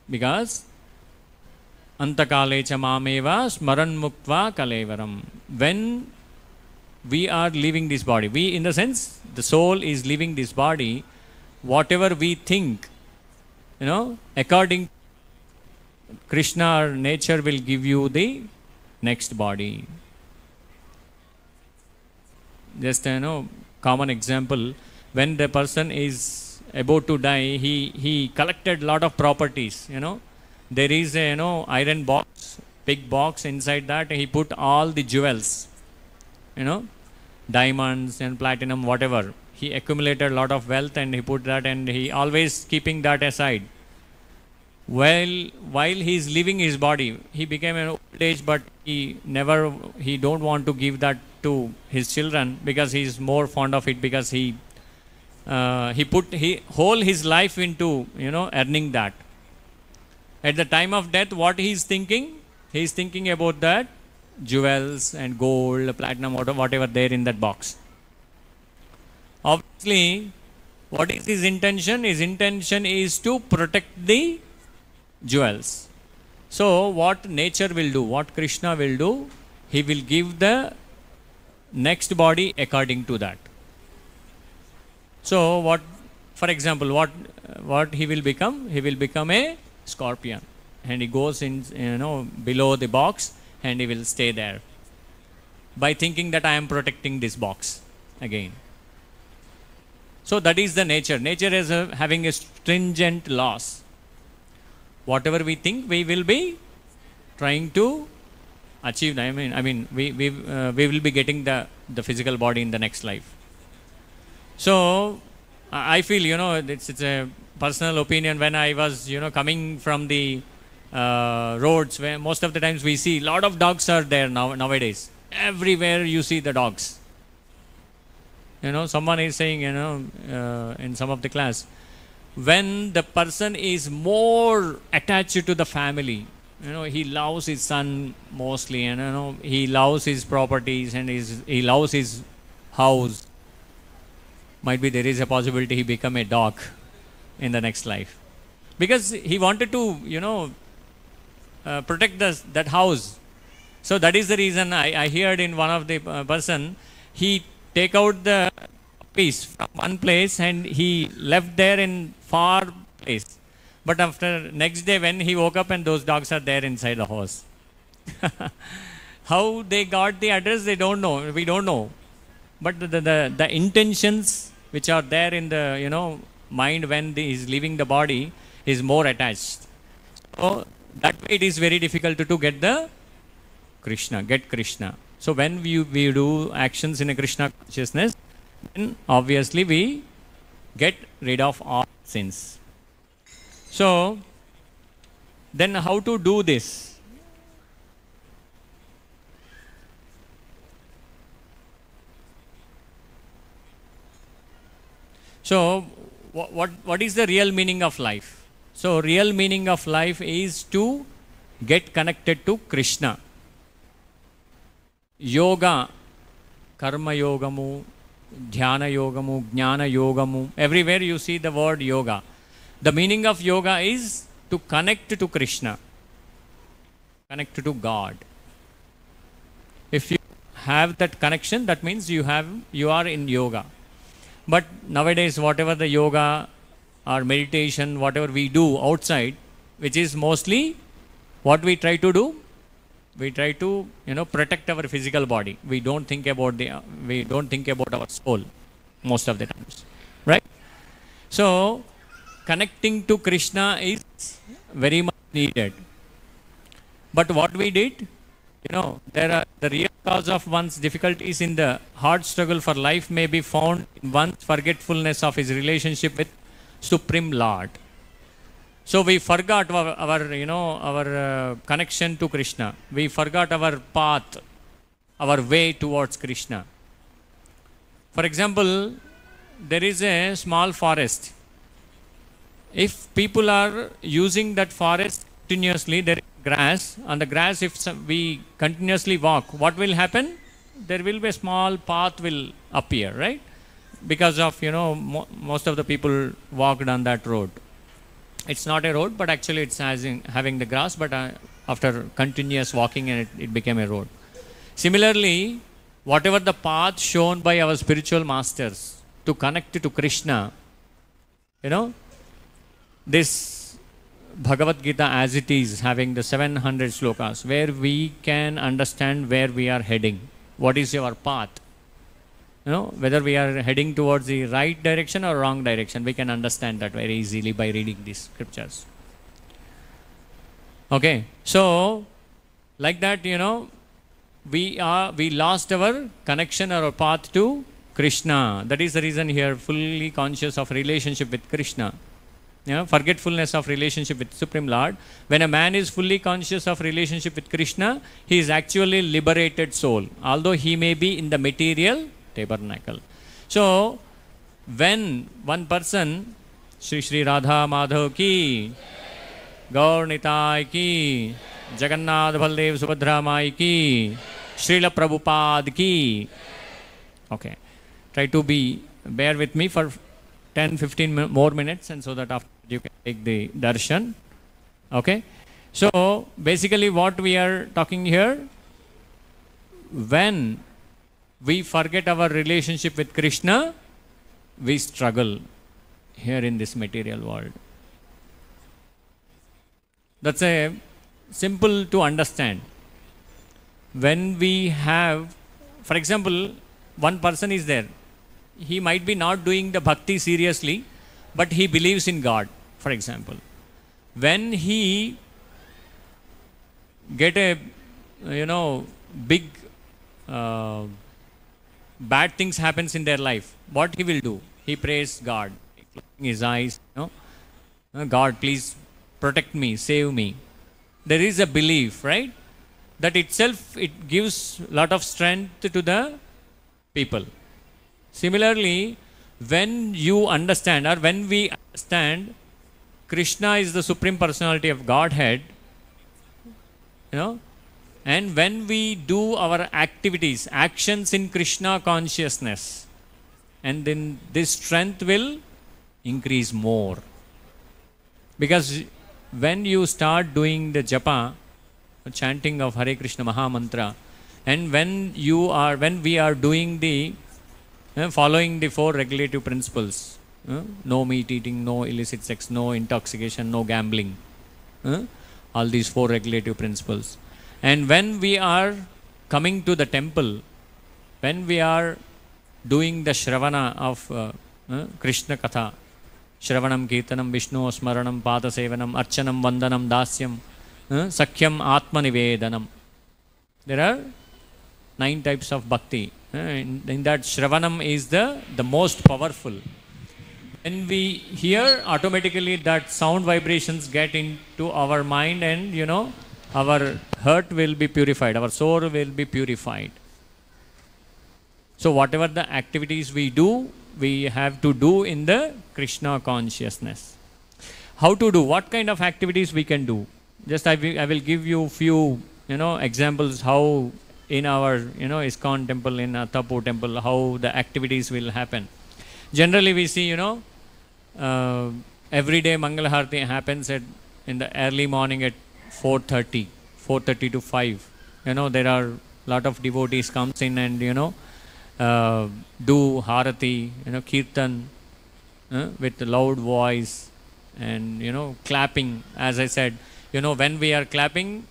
Because Antakale cha mameva smaran muktva kalevaram. When we are leaving this body, in the sense, the soul is leaving this body, whatever we think, according Krishna or nature will give you the next body. Just common example, when the person is about to die, he collected lot of properties. There is a iron box, big box. Inside that he put all the jewels, diamonds and platinum, whatever. He accumulated a lot of wealth and he put that, and he always keeping that aside. While he is leaving his body, he became an old age, but he don't want to give that to his children because he is more fond of it, because he put whole his life into earning that. At the time of death, what he is thinking? He is thinking about that jewels and gold, platinum, whatever there in that box. Obviously, what is his intention? His intention is to protect the jewels. So, what nature will do, what Krishna will do, he will give the next body according to that. So, for example, what he will become? He will become a scorpion, and he goes in, below the box, and he will stay there by thinking that I am protecting this box again. So that is the nature. Nature is having a stringent laws. Whatever we think, we will be trying to achieve. I mean, we will be getting the physical body in the next life. So I feel, it's a personal opinion. When I was, coming from the roads, where most of the times we see a lot of dogs are there nowadays. Everywhere you see the dogs. Someone is saying, in some of the class, when the person is more attached to the family, he loves his son mostly, and he loves his properties, and he loves his house. Might be there is a possibility he become a dog in the next life. Because he wanted to, protect that house. So that is the reason I heard in one of the person, he take out the piece from one place and he left there in far place. But after next day when he woke up and those dogs are there inside the house. How they got the address, they don't know. We don't know. But the intentions which are there in the mind when he is leaving the body is more attached. So that way it is very difficult to get the Krishna, get Krishna. So when we do actions in a Krishna consciousness, then obviously we get rid of all sins. So then how to do this? So what is the real meaning of life? So real meaning of life is to get connected to Krishna. Yoga, karma yogamu, dhyana yogamu, jnana yogamu, everywhere you see the word yoga. The meaning of yoga is to connect to Krishna, connect to God. If you have that connection, that means you are in yoga. But nowadays, whatever the yoga or meditation, whatever we do outside, which is mostly what we try to do, we try to protect our physical body. We don't think about our soul most of the times, right? So connecting to Krishna is very much needed. But what we did, the real cause of one's difficulties in the hard struggle for life may be found in one's forgetfulness of his relationship with Supreme Lord. So we forgot our connection to Krishna. We forgot our path, our way towards Krishna. For example, there is a small forest. If people are using that forest continuously, there is grass. On the grass, if we continuously walk, what will happen? There will be a small path will appear, right? Because of, most of the people walked on that road. It's not a road, but actually it's having the grass, but after continuous walking and it became a road. Similarly, whatever the path shown by our spiritual masters to connect to Krishna, this Bhagavadgita as it is, having the 700 shlokas, where we can understand where we are heading. What is your path? Whether we are heading towards the right direction or wrong direction, we can understand that very easily by reading these scriptures. Okay, so like that, we lost our connection or our path to Krishna. That is the reason here, fully conscious of relationship with Krishna. Forgetfulness of relationship with Supreme Lord. When a man is fully conscious of relationship with Krishna, he is actually liberated soul, although he may be in the material tabernacle. So when one person, Shri Radha Madhav ki, Gaur Nitai ki, Jagannath Baldev Subhadra Mai ki, Srila Prabhupada ki. Okay, try to bear with me for 10-15 more minutes, and so that after you can take the darshan. Okay, so basically what we are talking here, when we forget our relationship with Krishna, we struggle here in this material world. That's a simple to understand. When we have, for example, one person is there, he might be not doing the bhakti seriously, but he believes in God, for example. When he get a, big bad things happens in their life, what he will do? He prays God, closing his eyes, God, please protect me, save me. There is a belief, right? That itself, it gives a lot of strength to the people. Similarly, when you understand, or when we understand Krishna is the Supreme Personality of Godhead, and when we do our activities, actions in Krishna consciousness, and then this strength will increase more. Because when you start doing the japa, chanting of Hare Krishna Maha Mantra, and when we are doing the following the 4 regulative principles, no meat eating, no illicit sex, no intoxication, no gambling, all these 4 regulative principles. And when we are coming to the temple, when we are doing the Shravana of Krishna Katha, Shravanam, Kirtanam, Vishnu, Smaranam, Pada Sevanam, Archanam, Vandanam, Dasyam, Sakhyam, Atma Nivedanam. There are 9 types of bhakti. In that, Shravanam is the most powerful. When we hear, automatically that sound vibrations get into our mind, and our heart will be purified, our soul will be purified. So whatever the activities we do, we have to do in the Krishna consciousness. How to do? What kind of activities we can do? Just I will give you few examples how in our ISKCON temple, in Tapu temple, how the activities will happen. Generally we see every day Mangala Harati happens in the early morning at 4:30 to 5. There are lot of devotees comes in and do Harati, Kirtan with loud voice and clapping. As I said, when we are clapping,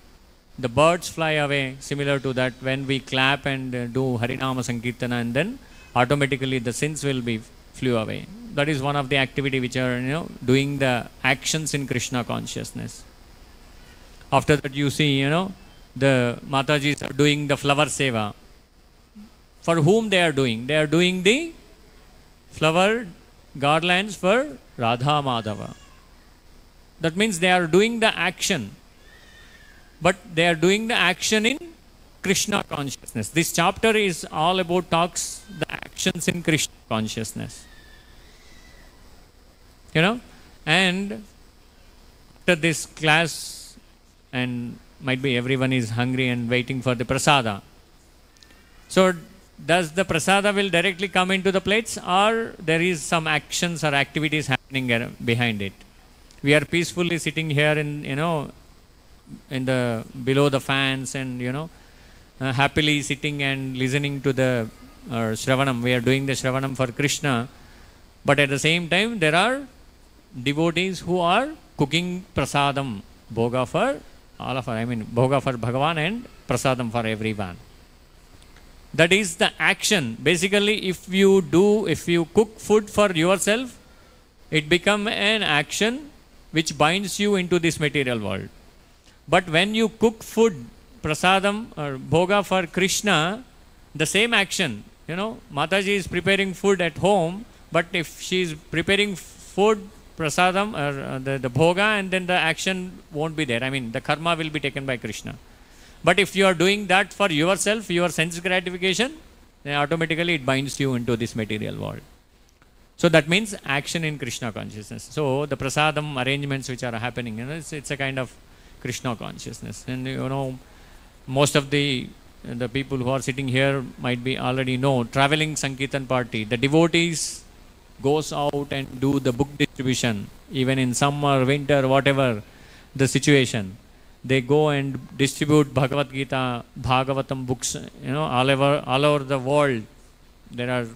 the birds fly away. Similar to that, when we clap and do Harinama Sankirtana, and then automatically the sins will be flew away. That is one of the activity which are doing the actions in Krishna consciousness. After that, you see the Matajis are doing the flower seva. For whom they are doing? They are doing the flower garlands for Radha Madhava. That means they are doing the action, but they are doing the action in Krishna consciousness. This chapter is all about talks the actions in Krishna consciousness. And after this class, and might be everyone is hungry and waiting for the prasada. So does the prasada will directly come into the plates, or there is some actions or activities happening behind it? We are peacefully sitting here in the below the fans, and happily sitting and listening to the Shravanam. We are doing the Shravanam for Krishna, but at the same time there are devotees who are cooking prasadam, bhoga for all of us. Bhoga for Bhagavan and prasadam for everyone. That is the action. Basically, if you cook food for yourself, it becomes an action which binds you into this material world. But when you cook food, prasadam or bhoga for Krishna, the same action. Mataji is preparing food at home, but if she is preparing food, prasadam or the bhoga, and then the action won't be there. The karma will be taken by Krishna. But if you are doing that for yourself, your sense gratification, then automatically it binds you into this material world. So that means action in Krishna consciousness. So the prasadam arrangements which are happening, it's a kind of Krishna consciousness. And most of the people who are sitting here might be already know traveling Sankirtan party. The devotees goes out and do the book distribution, even in summer, winter, whatever the situation. They go and distribute Bhagavadgita, Bhagavatam books, all over the world. There are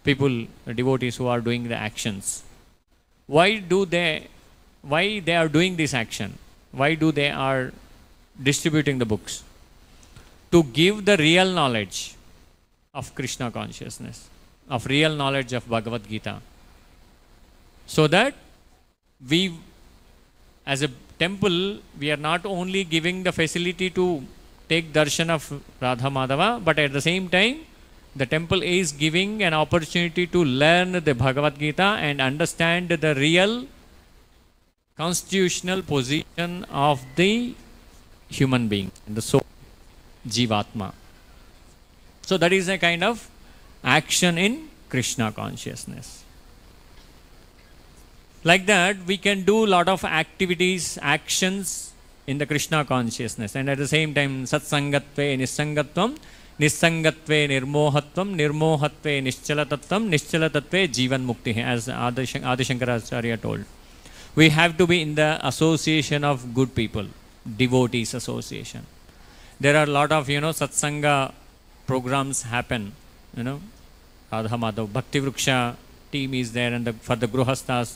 people, devotees who are doing the actions. Why they are doing this action? Why do they are distributing the books? To give the real knowledge of Krishna consciousness, of real knowledge of Bhagavad Gita. So that we, as a temple, we are not only giving the facility to take darshan of Radha Madhava, but at the same time, the temple is giving an opportunity to learn the Bhagavad Gita and understand the real constitutional position of the human being, the soul, Jivatma. So that is a kind of action in Krishna consciousness. Like that, we can do a lot of activities, actions in the Krishna consciousness, and at the same time, satsangatve nisangatvam Nisangatve nirmohatvam, nirmohatve nischalatattvam, nischalatattve jivan mukti, as Adi Shankaracharya told. We have to be in the association of good people, devotees association. There are a lot of, satsanga programs happen, Radha Madhav, Bhakti Vriksha team is there, and for the Gruhasthas,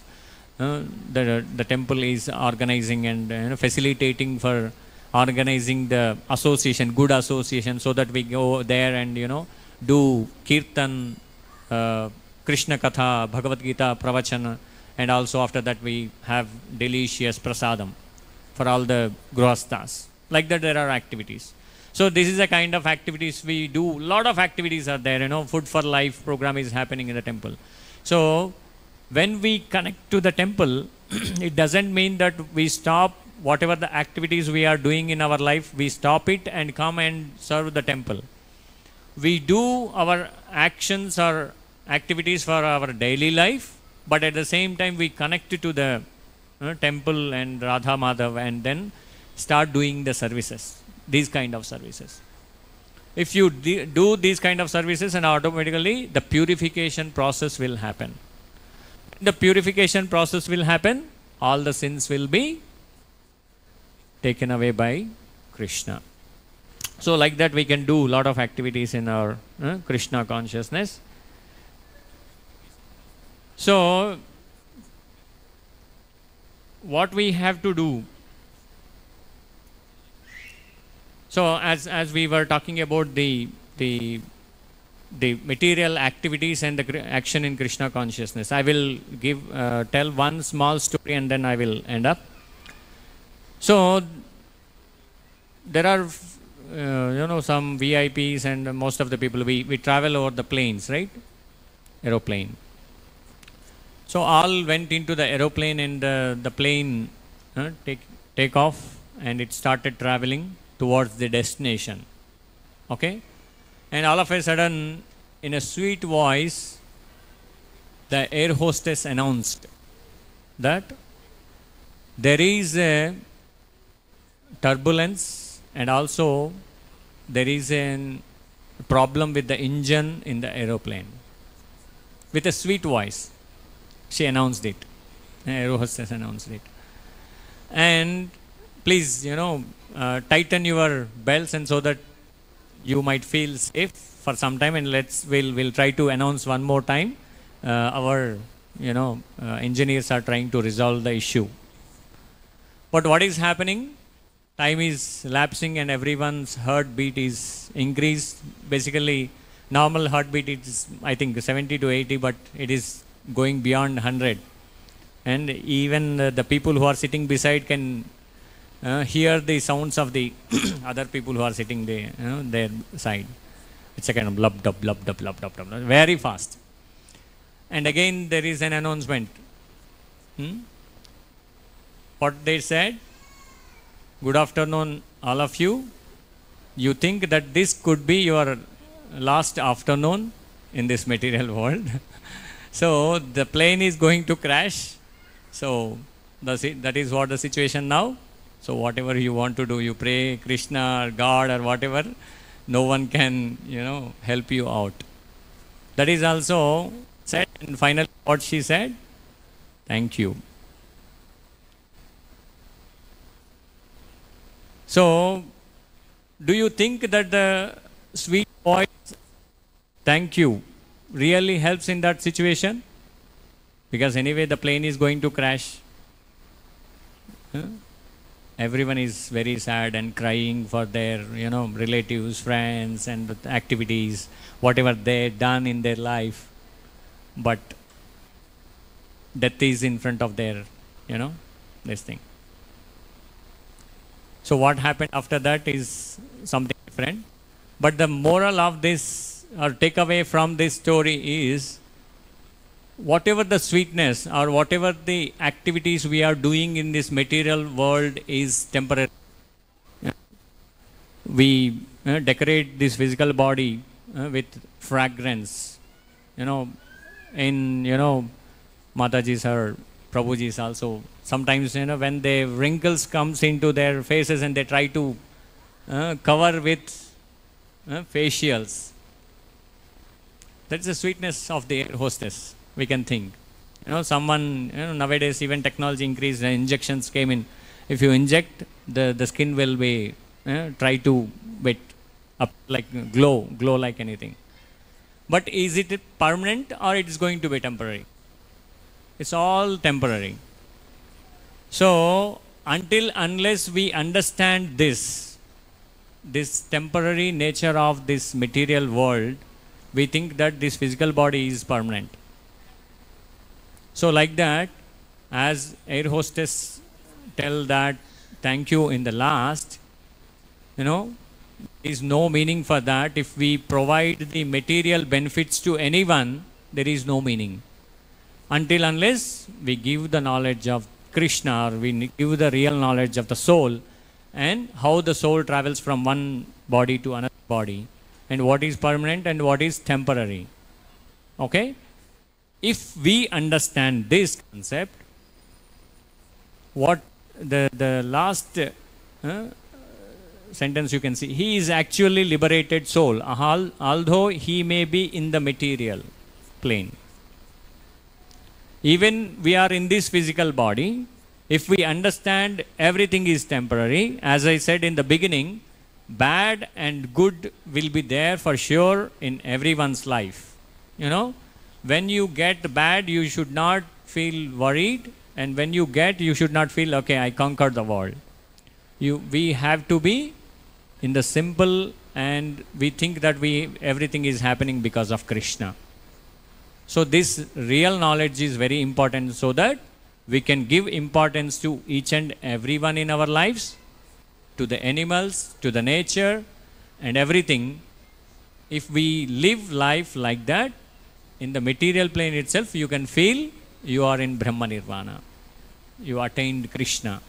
the temple is organizing and facilitating for organizing the association, good association, so that we go there and do kirtan, Krishna Katha, Bhagavadgita Pravachana, and also after that we have delicious prasadam for all the Gruhasthas. Like that there are activities. So this is a kind of activities we do. Lot of activities are there, food for life program is happening in the temple. So when we connect to the temple, it doesn't mean that we stop whatever the activities we are doing in our life, we stop it and come and serve the temple. We do our actions or activities for our daily life, but at the same time we connect to the temple and Radha Madhav, and then start doing the services, these kind of services. If you do these kind of services, and automatically the purification process will happen. The purification process will happen, all the sins will be taken away by Krishna. So like that we can do a lot of activities in our Krishna consciousness. So what we have to do, so as we were talking about the material activities and the action in Krishna consciousness, I will tell one small story and then I will end up. So there are some VIPs and most of the people, we travel over the planes, right? Aeroplane. So all went into the aeroplane, and the plane take off, and it started traveling towards the destination. Okay? And all of a sudden, in a sweet voice, the air hostess announced that there is a turbulence, and also there is a problem with the engine in the aeroplane. With a sweet voice, she announced it. The air hostess announced it. And please, tighten your belts, and so that you might feel safe for some time, and we'll try to announce one more time. Our engineers are trying to resolve the issue. But what is happening? Time is lapsing and everyone's heartbeat is increased. Basically, normal heartbeat is, I think, 70 to 80, but it is going beyond 100. And even the people who are sitting beside can hear the sounds of the other people who are sitting there, their side. It's a kind of blub, dub, blub, dub, blub, dub, dub, very fast. And again, there is an announcement. What they said? Good afternoon, all of you. You think that this could be your last afternoon in this material world. So the plane is going to crash. So that is what the situation now. So whatever you want to do, you pray Krishna or God or whatever, no one can, help you out. That is also said. And finally, what she said? Thank you. So, do you think that the sweet voice, thank you, really helps in that situation? Because anyway, the plane is going to crash. Everyone is very sad and crying for their, relatives, friends, and activities, whatever they done in their life. But death is in front of their, this thing. So what happened after that is something different. But the moral of this, or takeaway from this story is, whatever the sweetness or whatever the activities we are doing in this material world is temporary. We decorate this physical body with fragrance. In Mataji's or Prabhuji's also, sometimes when the wrinkles comes into their faces and they try to cover with facials. That's the sweetness of the air hostess, we can think. Someone, nowadays even technology increased, injections came in. If you inject, the skin will be, try to wet up, like glow like anything. But is it permanent or it is going to be temporary? It's all temporary. So, unless we understand this temporary nature of this material world, we think that this physical body is permanent. So like that, as air hostess tell that thank you in the last, there is no meaning for that. If we provide the material benefits to anyone, there is no meaning. Unless we give the knowledge of Krishna, or we give the real knowledge of the soul, and how the soul travels from one body to another body, and what is permanent and what is temporary. Okay? If we understand this concept, what the last sentence you can see, he is actually liberated soul, although he may be in the material plane. Even we are in this physical body, if we understand everything is temporary, as I said in the beginning, bad and good will be there for sure in everyone's life. When you get bad, you should not feel worried, and when you get, you should not feel, okay, I conquered the world. We have to be in the simple, and we think that everything is happening because of Krishna. So this real knowledge is very important, so that we can give importance to each and everyone in our lives, to the animals, to the nature, and everything. If we live life like that, in the material plane itself, you can feel you are in Brahma Nirvana. You attained Krishna.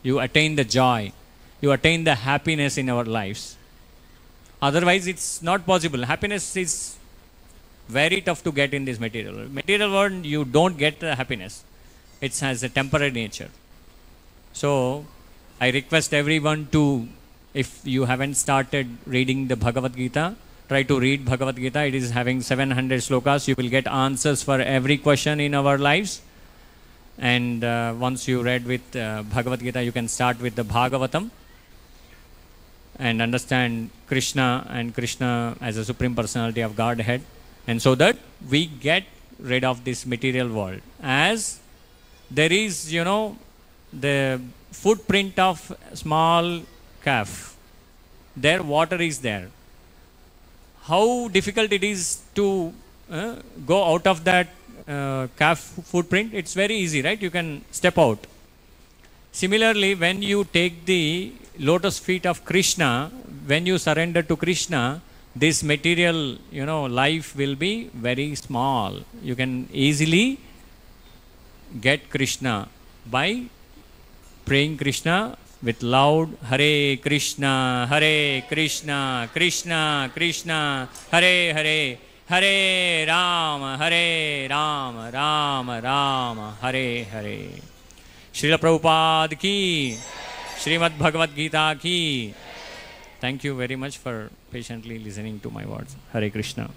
You attain the joy. You attain the happiness in our lives. Otherwise, it's not possible. Happiness is very tough to get in this material world. Material world, you don't get the happiness. It has a temporary nature. So, I request everyone to, if you haven't started reading the Bhagavadgita, try to read Bhagavadgita. It is having 700 slokas. You will get answers for every question in our lives. And once you read with Bhagavadgita, you can start with the Bhagavatam and understand Krishna and Krishna as a Supreme Personality of Godhead. And so that we get rid of this material world. As there is, the footprint of small calf. There water is there. How difficult it is to go out of that calf footprint? It's very easy, right? You can step out. Similarly, when you take the lotus feet of Krishna, when you surrender to Krishna, this material, life will be very small. You can easily get Krishna by praying Krishna with loud Hare Krishna, Krishna Krishna, Hare Hare, Hare Rama, Rama Rama, Hare Hare. Srila Prabhupada ki, Srimad Bhagavad Gita ki. Thank you very much for patiently listening to my words. Hare Krishna.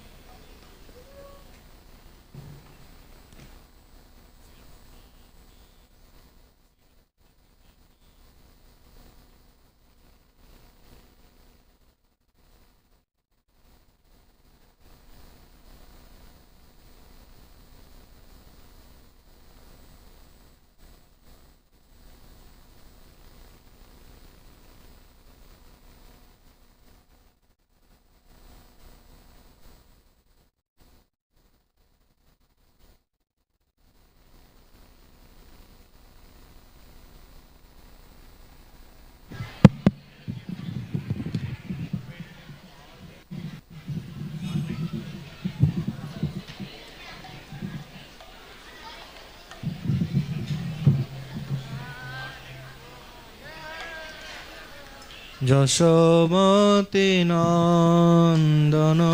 Jasomati Nandana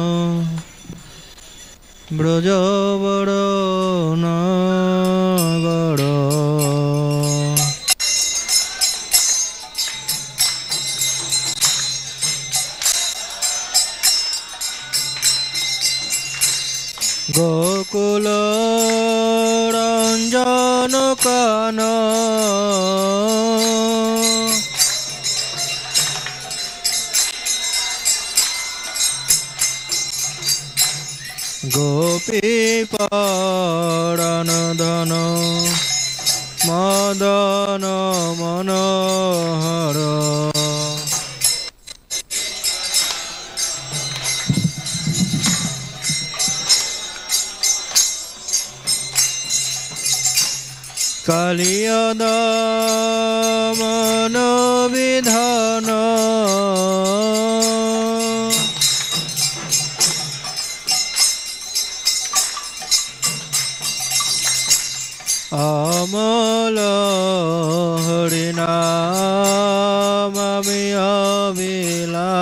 Brajavara Nagara Gokul Ranjan কান গোপী পরাণ ধন মদন মনোহর কালিয় দমন বিধান অমল হরিনাম আমি অবিলাসা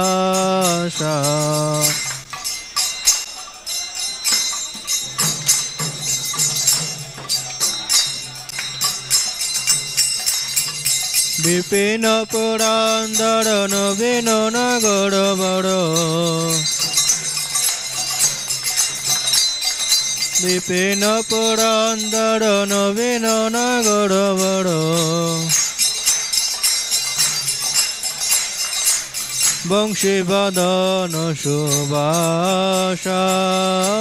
বিপিন পুরান্দর নবীন নগর বড় বিপিন পুরান্দর নবীন নগর বড় বংশী বদন সুবাসা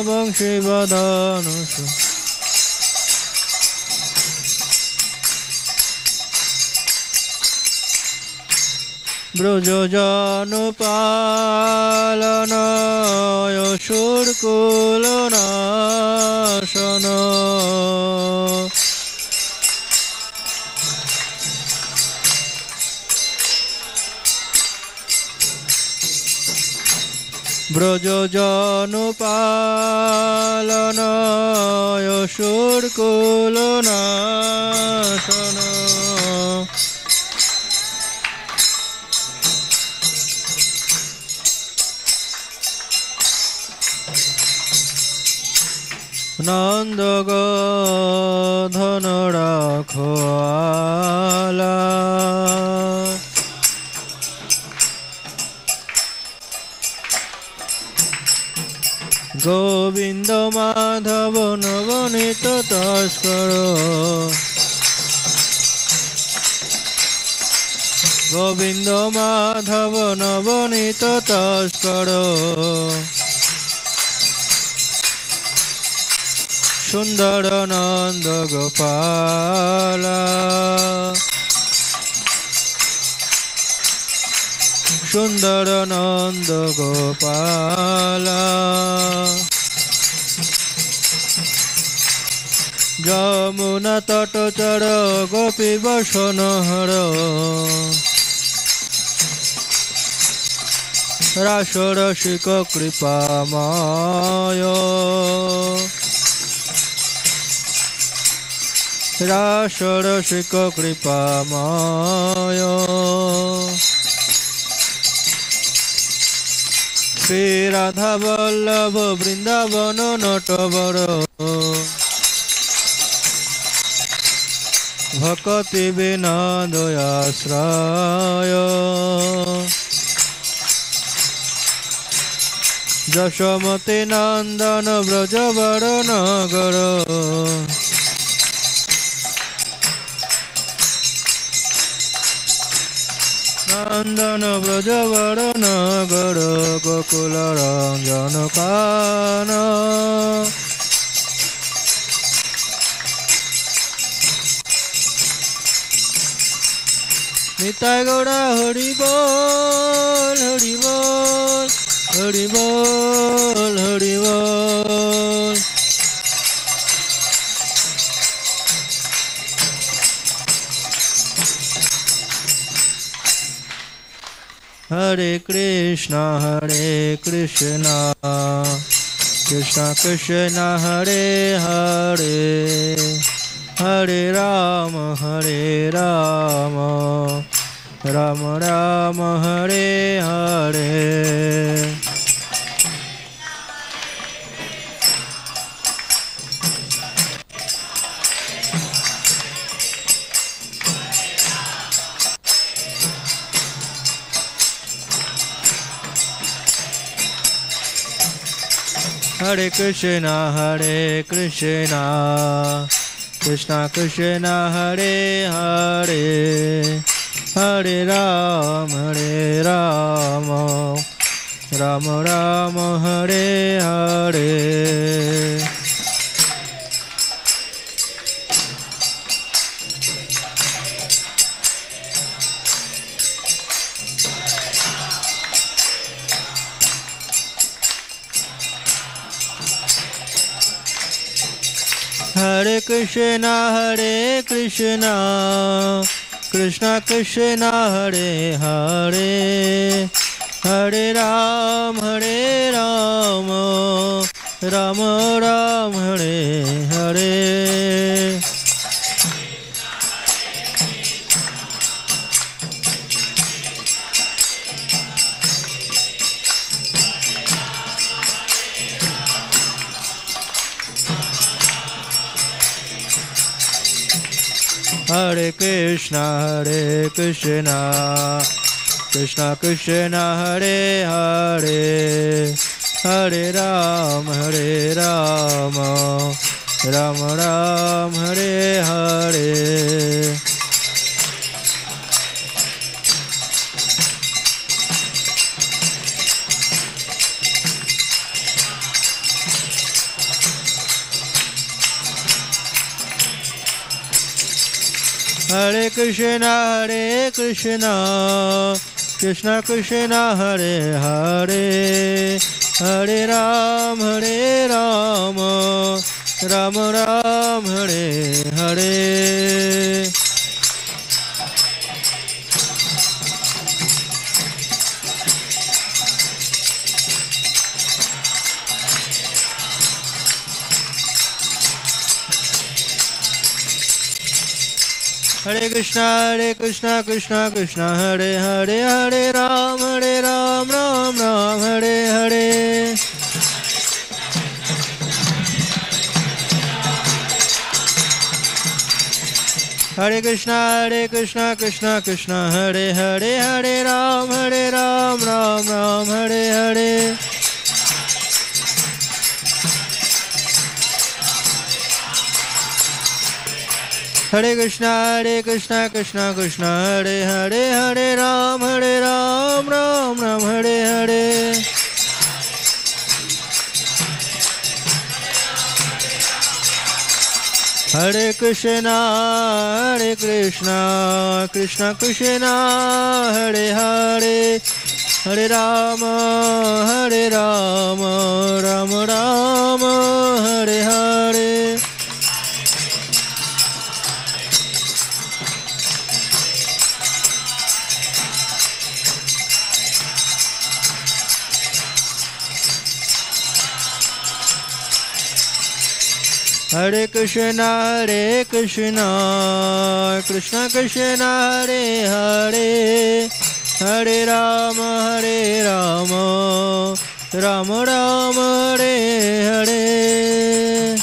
বংশী বদন ব্রজজন পালন অসুরকুল নাশন ব্রজজন পালন অসুরকুল নাশন নন্দ ধন রাখোয়ালা গোবিন্দ মাধব নবনীত তস্কর গোবিন্দ মাধব নবনীত তস্কর সুন্দর নন্দ গোপাল সুন্দর নন্দ গোপাল যমুনা তটচর গোপী বসন হর রাস রসিক কৃপাময় রাস রসিক কৃপাময় শ্রী রাধা বল্লভ বৃন্দাবন নটবর ভকতি বিনোদয়াশ্রয় যশোমতি নন্দন ব্রজবর নগর নন্দন ব্রজবর নগর গোকুল রঞ্জন কান নিতাই গৌড়া হরি বল হরি বল হরি বল হরি বল হরে Krishna Krishna Krishna Hare Hare Hare Ram Ram Ram Hare Hare Hare Krishna, Krishna Krishna Hare Hare, Hare Rama, Rama Rama Hare Hare. Hare Krishna, Krishna Krishna Hare Hare, Hare Rama, Rama Rama Hare Hare. Hare Krishna, Krishna Krishna Hare Hare, Hare Rama, Rama Rama Hare Hare. Hare Krishna, Krishna Krishna Hare Hare, Hare Rama, Rama Rama Hare Hare. Hare Krishna, Krishna Krishna Hare Hare, Hare Ram, Ram Ram Hare Hare. Hare Krishna, Krishna Krishna Hare Hare, Hare Ram, Ram Ram Hare Hare. Hare Krishna, Krishna Krishna Hare Hare, Hare Ram, Ram Ram Hare Hare. Hare Krishna, Krishna Krishna Hare Hare, Hare Rama, Rama Rama Hare Hare. Hare Krishna, Krishna Krishna Hare Hare, Hare Rama, Rama Rama Hare Hare.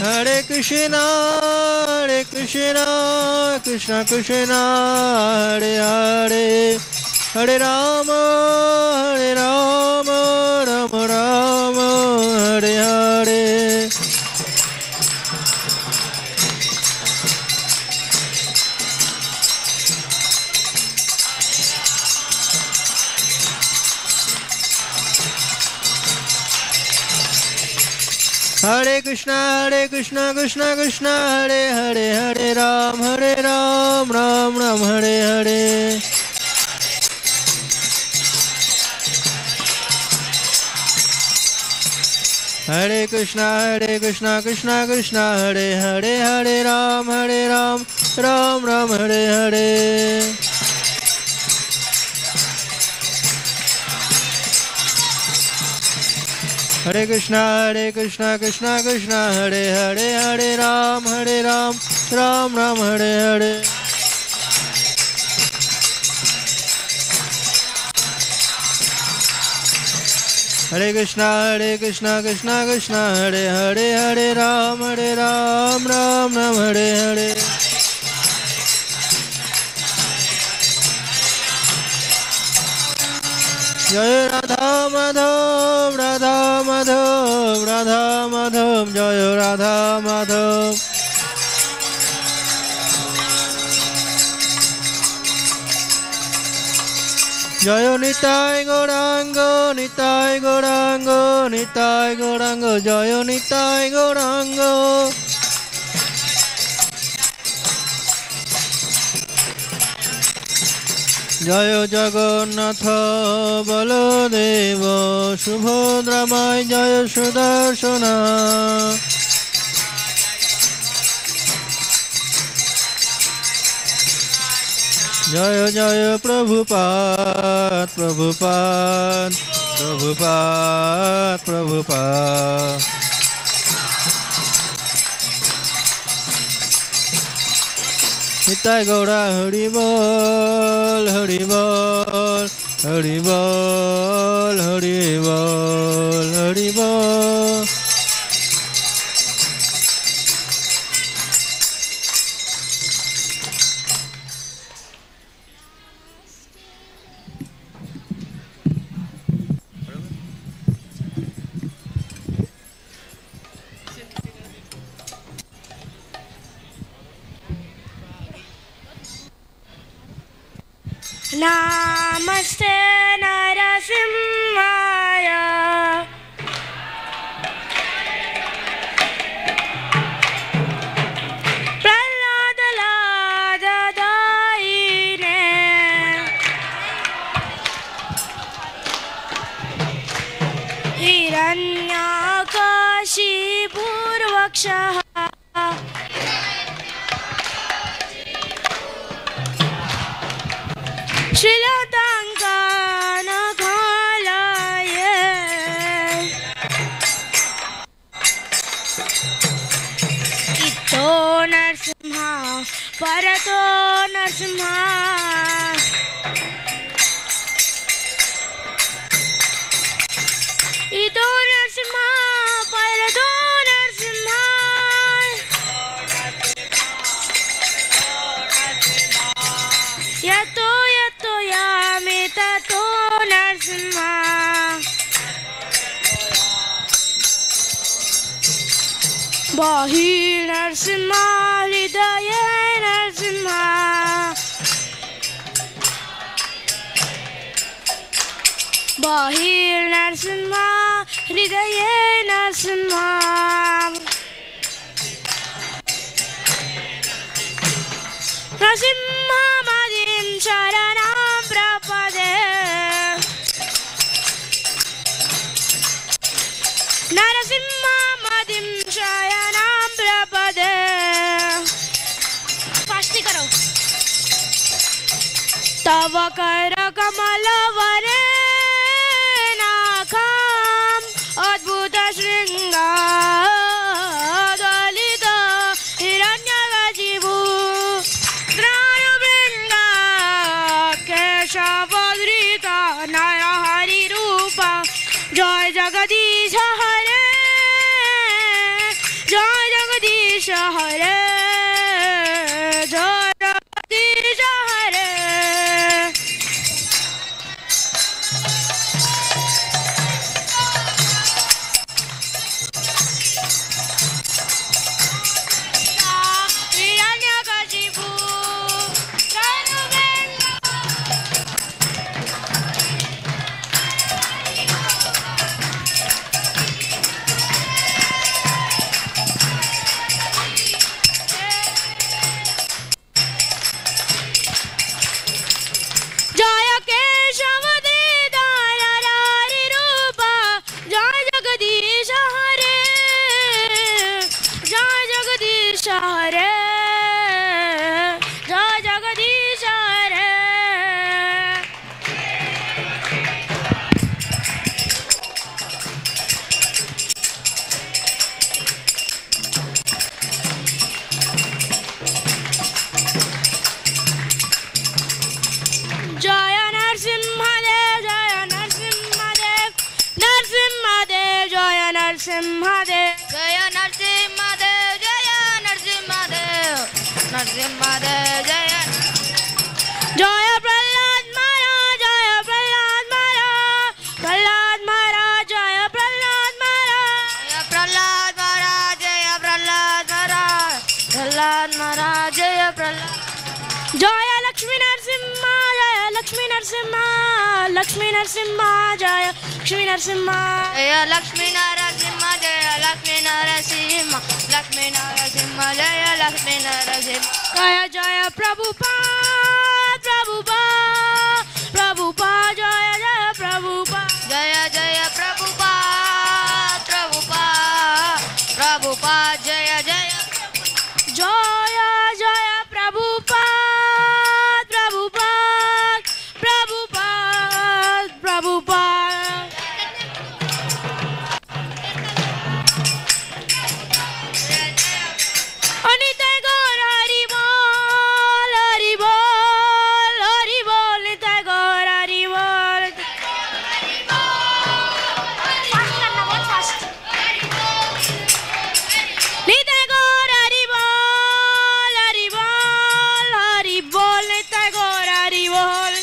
Hare Krishna, Krishna Krishna Hare Hare, Hare Rama, Rama Rama Hare Hare. Hare Krishna, Krishna Krishna Hare Hare, Hare Ram, Ram Ram Hare Hare. Hare Krishna, Krishna Krishna Hare Hare, Hare Ram, Ram Ram Hare Hare. Hare Krishna, Krishna Krishna Hare Hare, Hare Ram, Ram Ram Hare Hare. Hare Krishna Krishna Krishna Hare Hare Hare Ram Ram Ram Hare Hare. Jai Radha Madhav Radha Madhav Radha Madhav Jai Radha Madhav. Jai Nitai Gaurango Nitai Gaurango Nitai Gaurango Jai Nitai Gaurango. Jaya Jagannatha Baladeva Subhadramai Jaya Sudarshana. Jaya Jaya Prabhupada Prabhupada Prabhupada Prabhupada. Nitai Gaura Hari Bol Hari Bol Hari Bol Hari Bol Hari Bol. Namaste Narasimhaya. Praladadadaine. Hiranyakashipurvakshaha. Shrilatanganaghalaye. Itto Narsimha Parato Narsimha. Itto Narsimha Parato Narsimha. Yato yato yami tato Narsimha. Bahi Narsimha Hridaye Narsimha. Bahi Narsimha Hridaye Narsimha. Narsimha Madim Sharanam Prapade. Narasimha Madim Sharanam Prapade. Fasti karo. Tava Kara Kamala Vare Nakam Adbhuta Shringa Dalita Hiranyagajibu. Keshavadrita Naya Hari Rupa. Joy Jagadish Hare. Joy Jagadish Hare. Joy Jagadish Hare. Hiranyakashipu. Narasimhadeva जय नरसिंहदेव जय नरसिंहदेव नरसिंहदेव जय जय प्रहलाद महाराज जय प्रहलाद महाराज प्रहलाद महाराज जय प्रहलाद महाराज जय प्रहलाद महाराज जय प्रहलाद महाराज प्रहलाद महाराज जय प्रहलाद जय लक्ष्मी नरसिंह जय लक्ष्मी नरसिंह लक्ष्मी नरसिंह जय लक्ष्मी नरसिंह जय लक्ष्मी नरसिंह जय लक्ष्मी नरसिंह लक्ष्मी नरसिंह जय लक्ष्मी नरसिंह जय जय प्रभुपाद प्रभुपाद प्रभुपाद जय जय प्रभुपाद जय जय प्रभुपाद प्रभुपाद प्रभुपाद जय जय जय जय प्रभुपाद प्रभुपाद प्रभुपाद प्रभुपाद अनित्य गौर हरि बोल हरि बोल हरि बोल नित्य गौर हरि बोल नित्य गौर हरि बोल हरि बोल हरि बोल नित्य गौर हरि बोल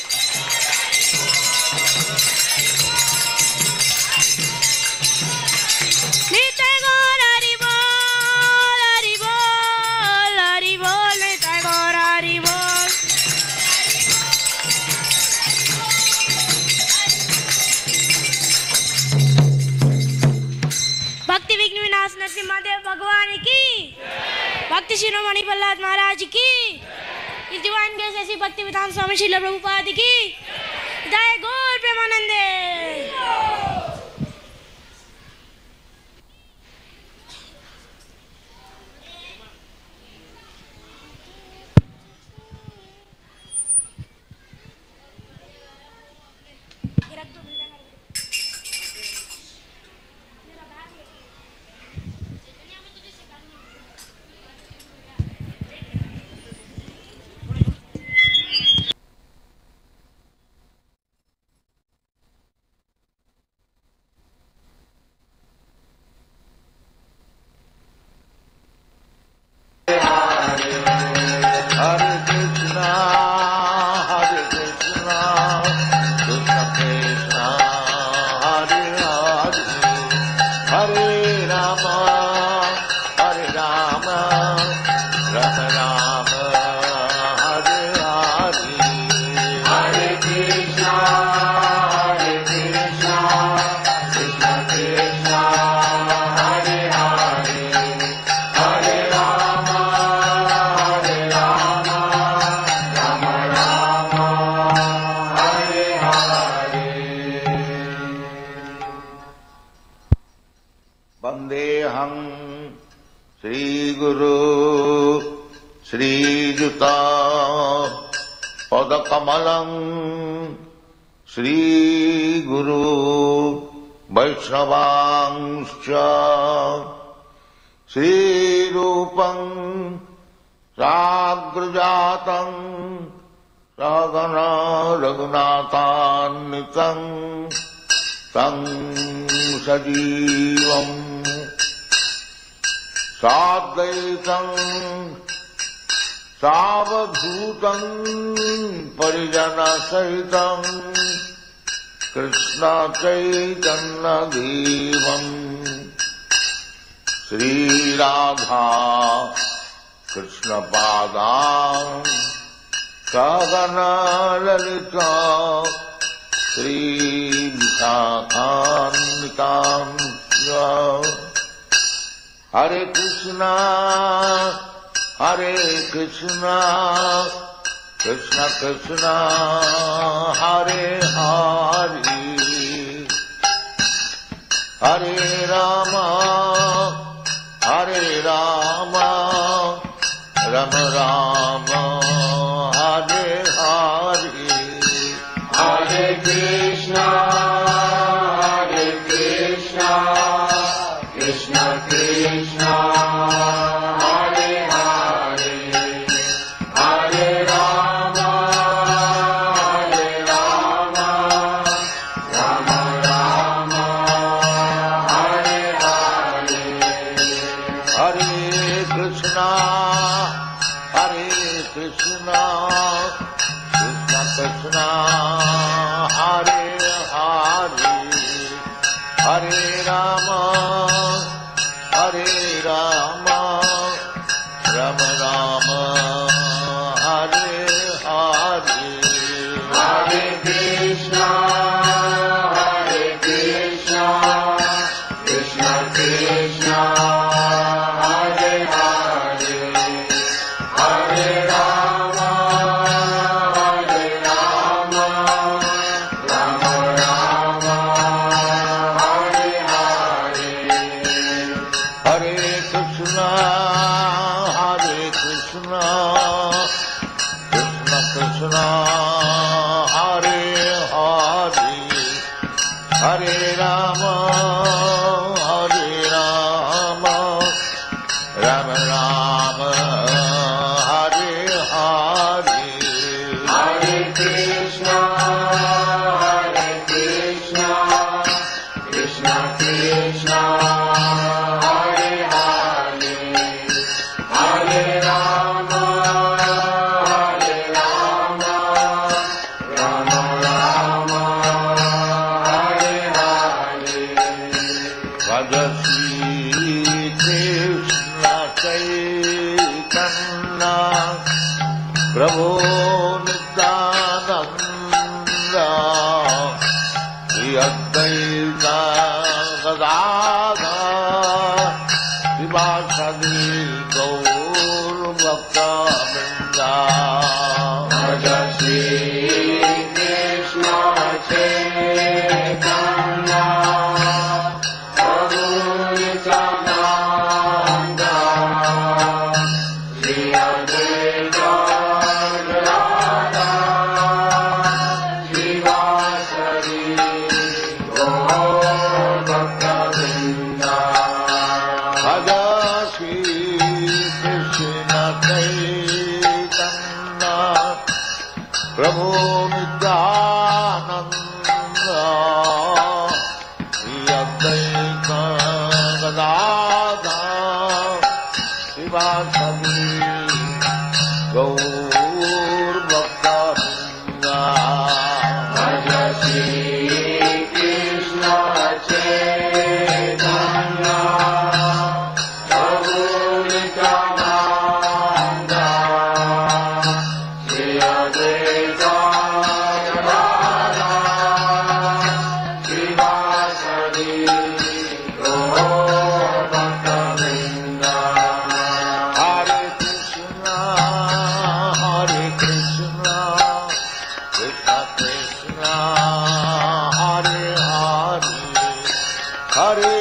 नित्य गौर हरि बोल हरि बोल हरि बोल नित्य गौर हरि बोल भक्ति विघ्न विनाश नरसिम्हा भगवान की भक्ति शिरोमणि प्रहलाद महाराज की इस डिवाइन ग्रेस ऐसी भक्ति विधान स्वामी श्रील प्रभुपाद की जय गौर प्रेमानंदे श्रीयुता पदकमलं श्रीगुरु वैष्णवांश्च श्रीरूपं साग्रजातं सहगना रघुनाथान्वितं तं सजीवम् साद्वैतं सावधूतं परिजनसहितं कृष्ण चैतन्यदेवं श्रीराधा कृष्णपादां सहगना ललिता श्रीविशाखान्वितां हरे Krishna Krishna Krishna Hare Hare Hare Ram Ram Ram Hare Hare Hare Krishna Krishna Krishna Hare Hare Hare Ram Ram Ram Hare Hare Hare Krishna, Hare Krishna, Krishna Krishna, Hare Hare, Hare Rama, Hare Rama, Rama Rama, Hare Hare, Hare Krishna, Hare Krishna, Krishna Krishna, Hare Hare, Hare Rama, Hare Rama, Rama Rama, Hare Hare, Hare Krishna, Hare Krishna, Krishna Krishna, Hare Hare, Hare Rama, Hare Rama, Rama Rama, Hare Hare, Hare Krishna, Hare Krishna, Krishna Krishna, Hare Hare, Hare Rama, Hare Rama, Rama Rama, Hare Hare, Bhagavadgita Krishna Chaitanya, Prabhu Nityananda, Shri Advaita Gadadhar, Srivasadi Gaur Bhakta-vrinda. Bhagavadgita Krishna Chaitanya, Prabhu Nityananda, Shri Advaita Gadadhar, Srivasadi Gaur Bhakta-vrinda. Bhagavadgita Krishna Chaitanya, Prabhu Nityananda, Shri Advaita Gadadhar, Srivasadi Gaur Bhakta-vrinda. Bhagavadgita Krishna Chaitanya, Prabhu Nityananda, Shri Advaita Gadadhar, Srivasadi Gaur Bhakta-vrinda. Hare Krishna, Hare Krishna, Krishna Krishna, Hare Hare, Hare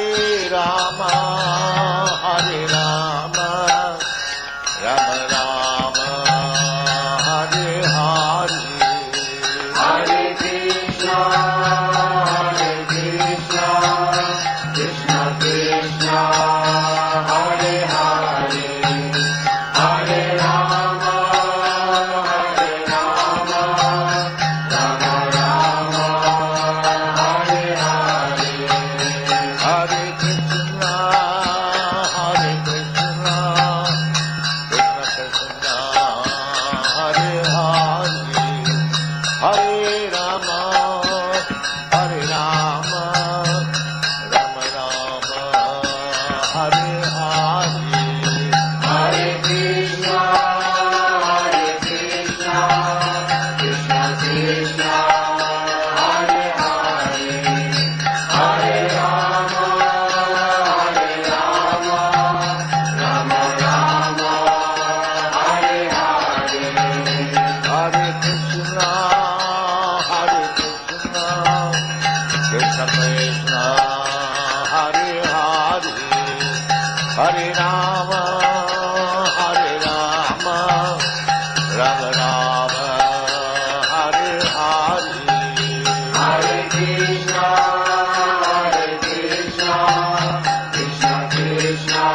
Rama, Hare Rama, Rama Rama, Hare Hare, Hare Krishna, Hare Krishna, Krishna Krishna, Hare Hare, Hare Rama, Hare Rama, Rama Rama, Hare Hare, Hare Krishna, Hare Krishna, Krishna Krishna, Hare Hare, Hare Rama, Hare Rama, Rama Rama, Hare Hare, Hare Krishna, Hare Krishna, Krishna Krishna, Hare Hare, Hare Rama, Hare Rama, Rama Rama, Hare Hare, Hare Krishna, Hare Krishna, Krishna Krishna, Hare Hare, Hare Rama, Hare Rama, Rama Rama, Hare Hare, Hare Krishna, Hare Krishna, Krishna Krishna,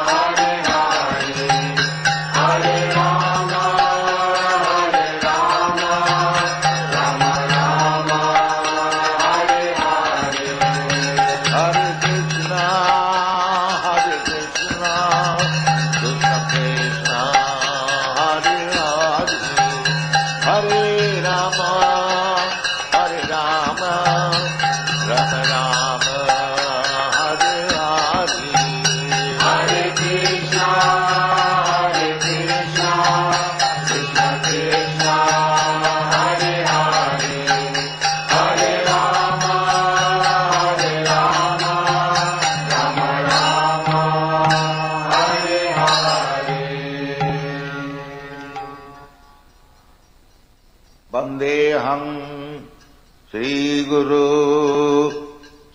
Hare Hare, Hare Rama, Hare Rama, Rama Rama, Hare Hare, Hare Krishna, Hare Krishna, शरणं श्रीगुरु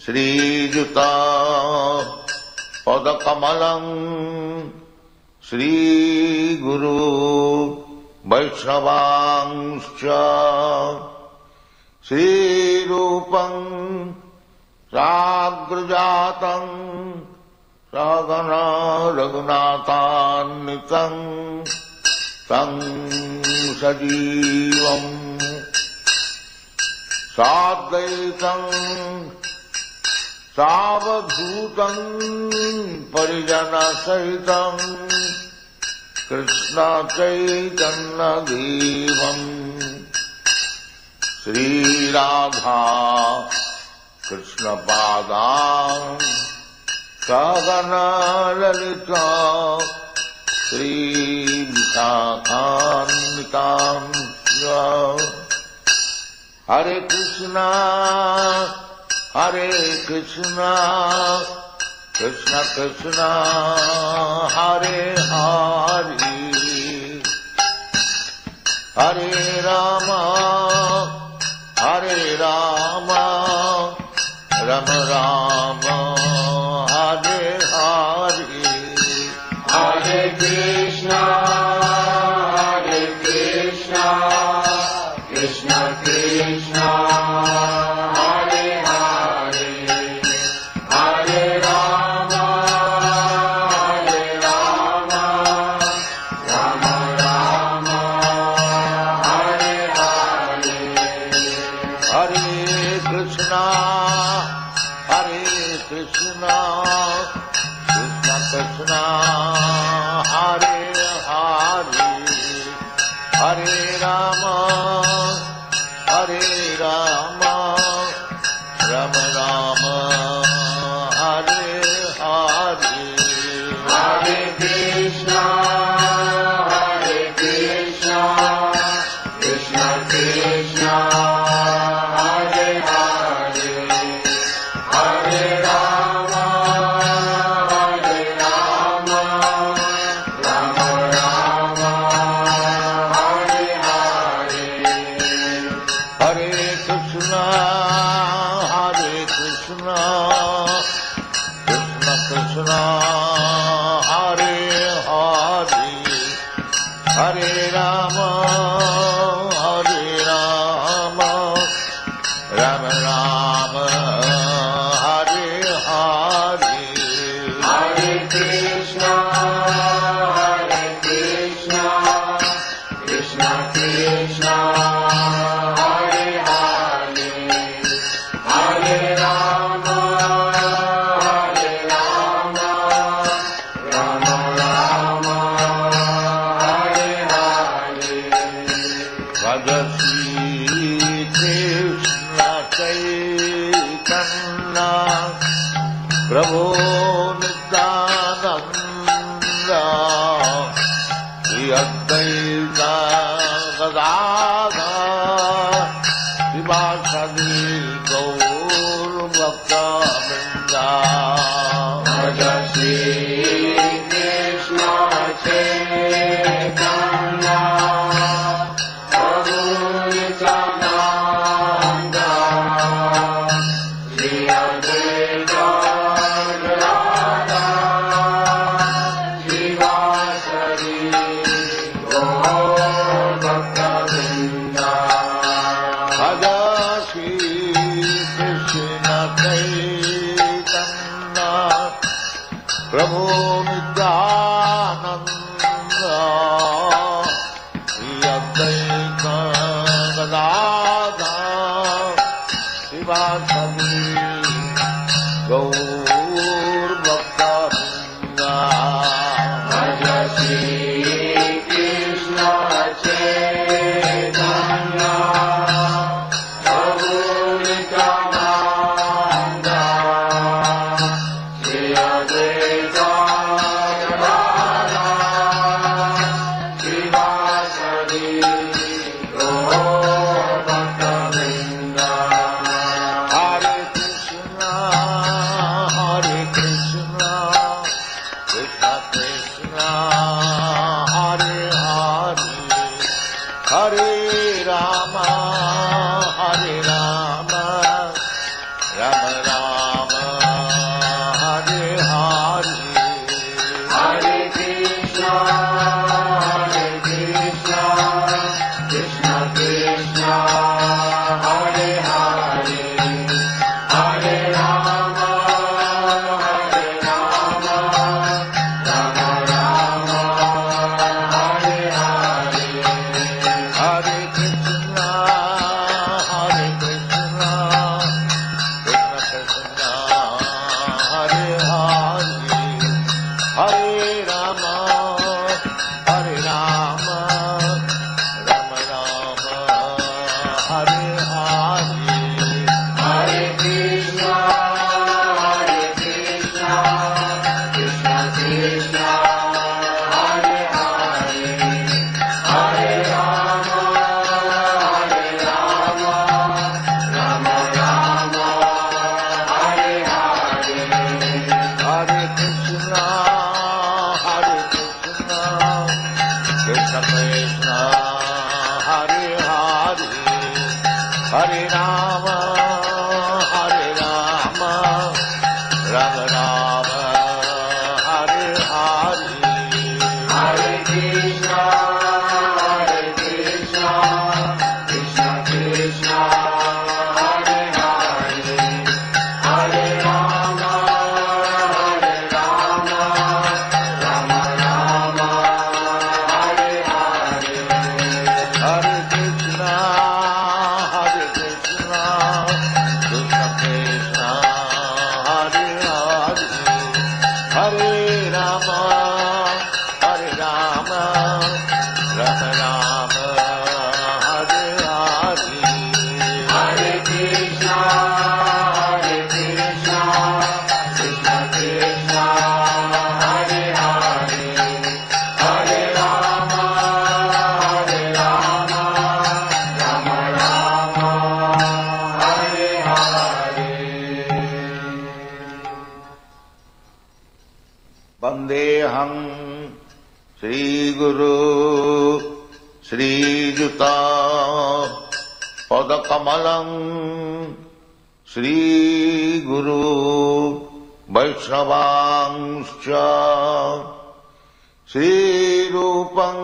श्रीयुता पदकमलं श्रीगुरु वैष्णवांश्च श्रीरूपं साग्रजातं सहगना रघुनाथान्वितं तं सजीवम् साद्वैतं सावधूतं परिजनसहितं कृष्ण चैतन्यदेवं श्रीराधा कृष्णपादां सहगना ललिता श्रीविशाखान्वितां हरे कृष्णा कृष्ण कृष्ण हरे हरे हरे राम राम राम हरे हरे हरे कृष्णा कृष्ण कृष्ण हरे हरे हरे राम राम राम हरे हरे हरे कृष्णा कृष्ण कृष्ण हरे हरे हरे राम राम राम हरे हरे हरे कृष्णा कृष्ण कृष्ण हरे हरे हरे राम राम राम हरे हरे हरे कृष्णा कृष्ण कृष्ण हरे हरे हरे राम राम राम हरे हरे हरे कृष्णा कृष्ण कृष्ण हरे हरे हरे राम राम राम हरे हरे भज श्री कृष्ण चैतन्य प्रभो नित्यानंद श्री अद्वैत गदाधर शिवासदि गौर भक्तवृंद भज श्री कृष्ण चैतन्य प्रभु नित्यानंद श्री अद्वैत गदाधर शिवासदि गौर भक्तवृंद भज श्री कृष्ण चैतन्य प्रभु नित्यानंद श्री अद्वैत गदाधर शिवासदि गौर भक्तवृंद भज श्री कृष्ण चैतन्य प्रभु नित्यानंद श्री अद्वैत गदाधर वंदेहं श्रीगुरु श्रीयुता पदकमलं श्रीगुरु वैष्णवांश्च श्रीरूपं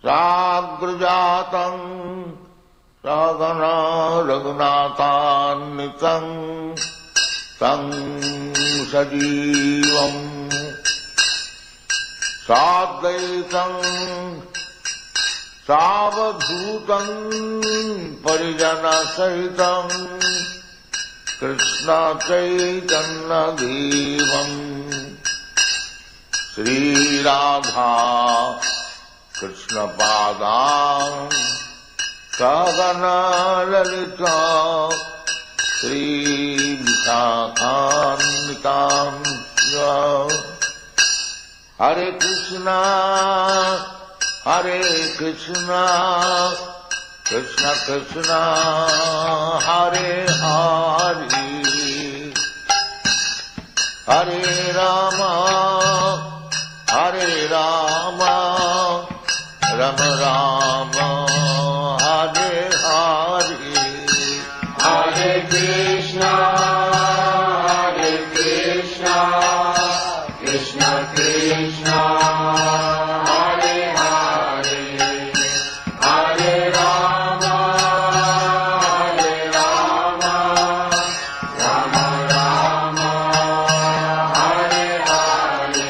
साग्रजातं सहगना रघुनाथान्वितं तं सजीवम् साद्वैतं सावधूतं परिजनसहितं कृष्ण चैतन्यदेवम् श्रीराधा कृष्णपादां सहगना ललिता श्रीविशाखान्वितां हरे कृष्णा कृष्ण कृष्ण हरे हरे हरे राम राम राम हरे हरे हरे कृष्णा कृष्ण कृष्ण हरे हरे हरे राम राम राम हरे हरे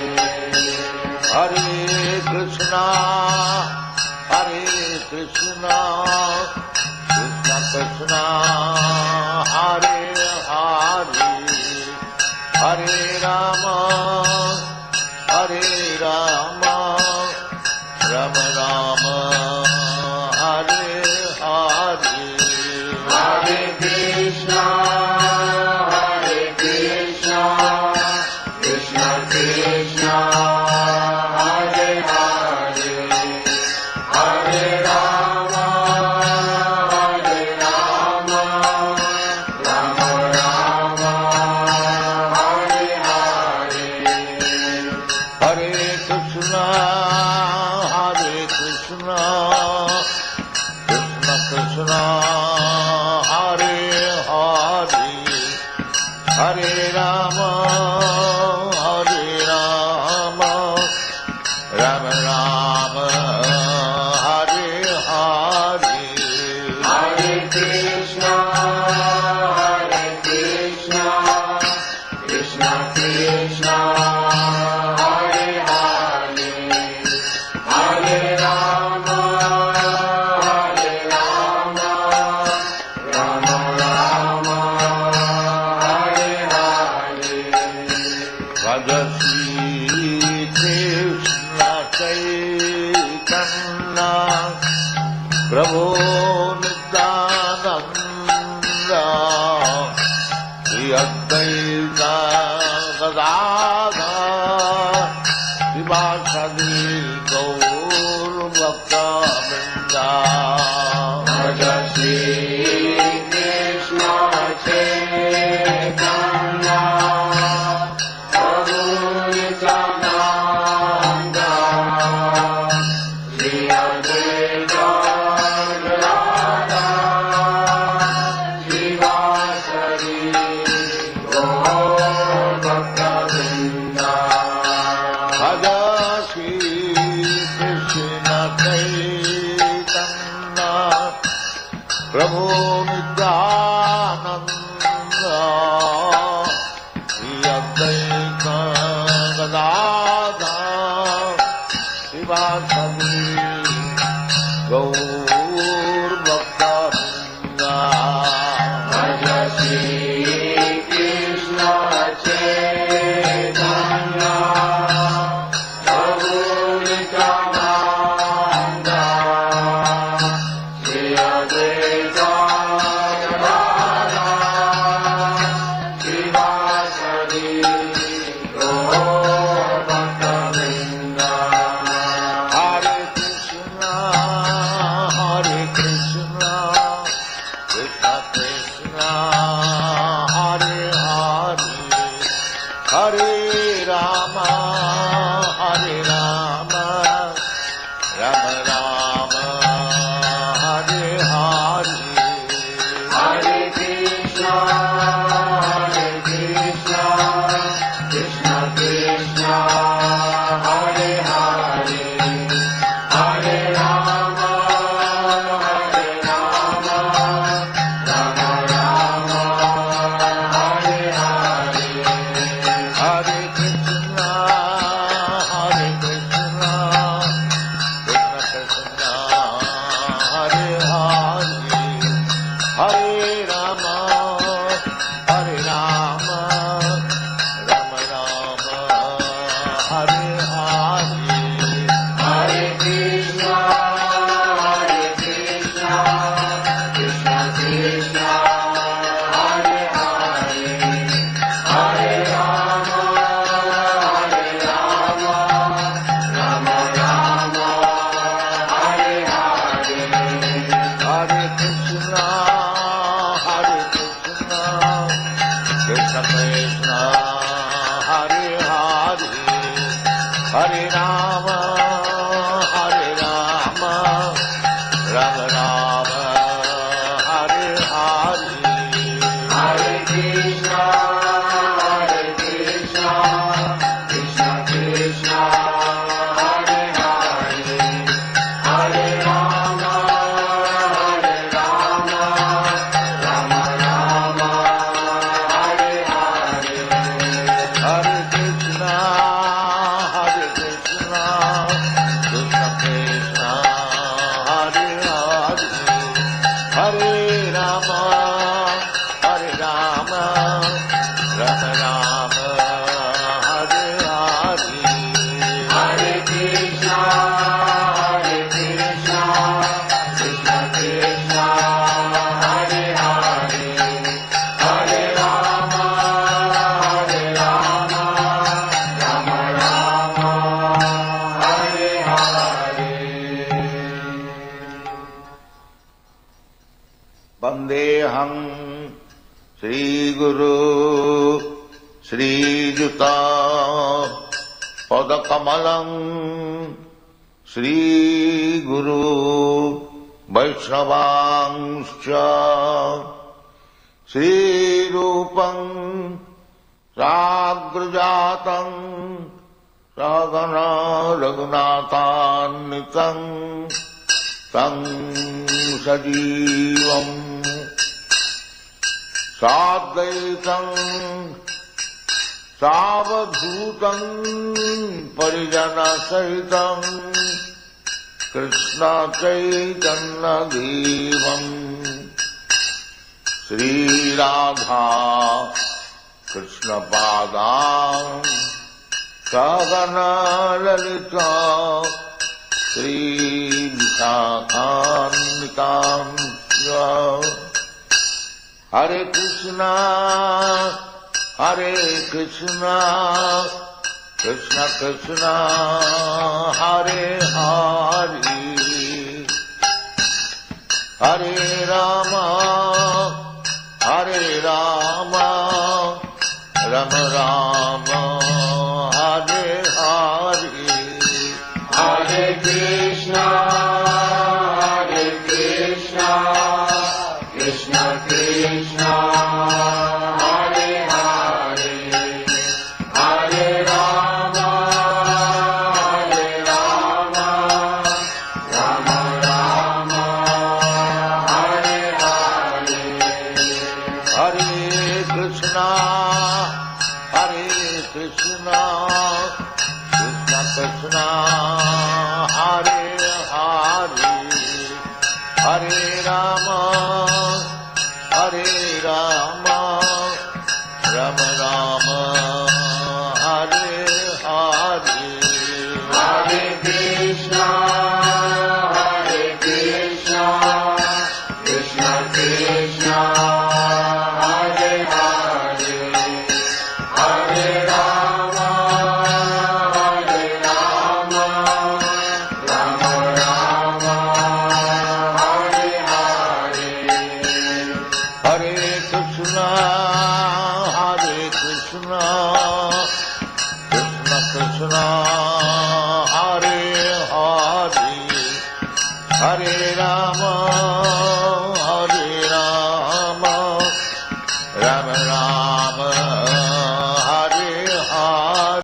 हरे कृष्णा कृष्ण कृष्ण हरे हरे हरे राम राम राम हरे हरे हरे कृष्णा कृष्ण कृष्ण हरे हरे हरे राम राम राम हरे हरे हरे कृष्णा कृष्ण कृष्ण हरे हरे हरे राम राम राम हरे हरे हरे कृष्णा कृष्ण कृष्ण हरे हरे हरे राम राम राम हरे हरे भज श्री कृष्ण चैतन्य प्रभो Nityanand Shri Advaita Gadadhar Shivasadi Gaur Bhakta Vrinda. Bhaj Shri Krishna Chaitanya Prabhu Nityananda Shri Advaita Gadadhara Shivasadi Gaur Bhakta Vrinda. Bhaj Shri Krishna Chaitanya Prabhu Nityananda Shri Advaita Gadadhara Shivasadi Gaur Bhakta Vrinda. Bhaj Shri Krishna Chaitanya Prabhu Nityananda Shri Advaita Gadadhara Shivasadi Gaur Bhakta Vrinda. Hare Krishna, Krishna Krishna, Hare Hare, Hare Rama, Rama Rama, Hare Hare. Hare Krishna, Krishna Krishna, Hare Hare, Hare Rama, Rama Rama, Hare Hare. Hare Krishna, Krishna Krishna, Hare Hare, Hare Rama, Rama Rama, Hare Hare. Hare Krishna, Krishna Krishna, Hare Hare, Hare Rama, Rama Rama, Hare Hare. Hare Krishna, Krishna Krishna, Hare Hare, Hare Rama, Rama Rama, Hare Hare. Hare Krishna, Krishna Krishna, Hare Hare, Hare Rama, Rama Rama, Hare Hare. Hare Krishna, Krishna Krishna, Hare Hare, Hare Rama, Rama Rama, Hare Hare. Hare Krishna, Krishna Krishna, Hare Hare, Hare Rama, Rama Rama, Hare Hare. Vandeham Shri Guru Shri Juta Padakamalam Shri Guru Vaishnavangscha Shri Rupam Sagrajatam Sagana Raghunathannitam Tam Sajivam Sadvaitam Savadhutam Parijana Sahitam Krishna Chaitanya Devam Sri Radha Krishna Padam Sagana Lalita Sri Vishakhannitam Hare Krishna, Krishna Krishna Hare Hare Hare Rama Hare Rama Rama Rama Hare Hare Hare Krishna, Krishna Krishna, Hare Hare, Hare Rama, Rama Rama, Hare Hare. Hare Krishna, Krishna Krishna, Hare Hare, Hare Rama, Rama Rama, Hare Hare. Hare Krishna, Krishna Krishna, Hare Hare, Hare Rama, Rama Rama, Hare Hare. Hare Krishna, Krishna Krishna,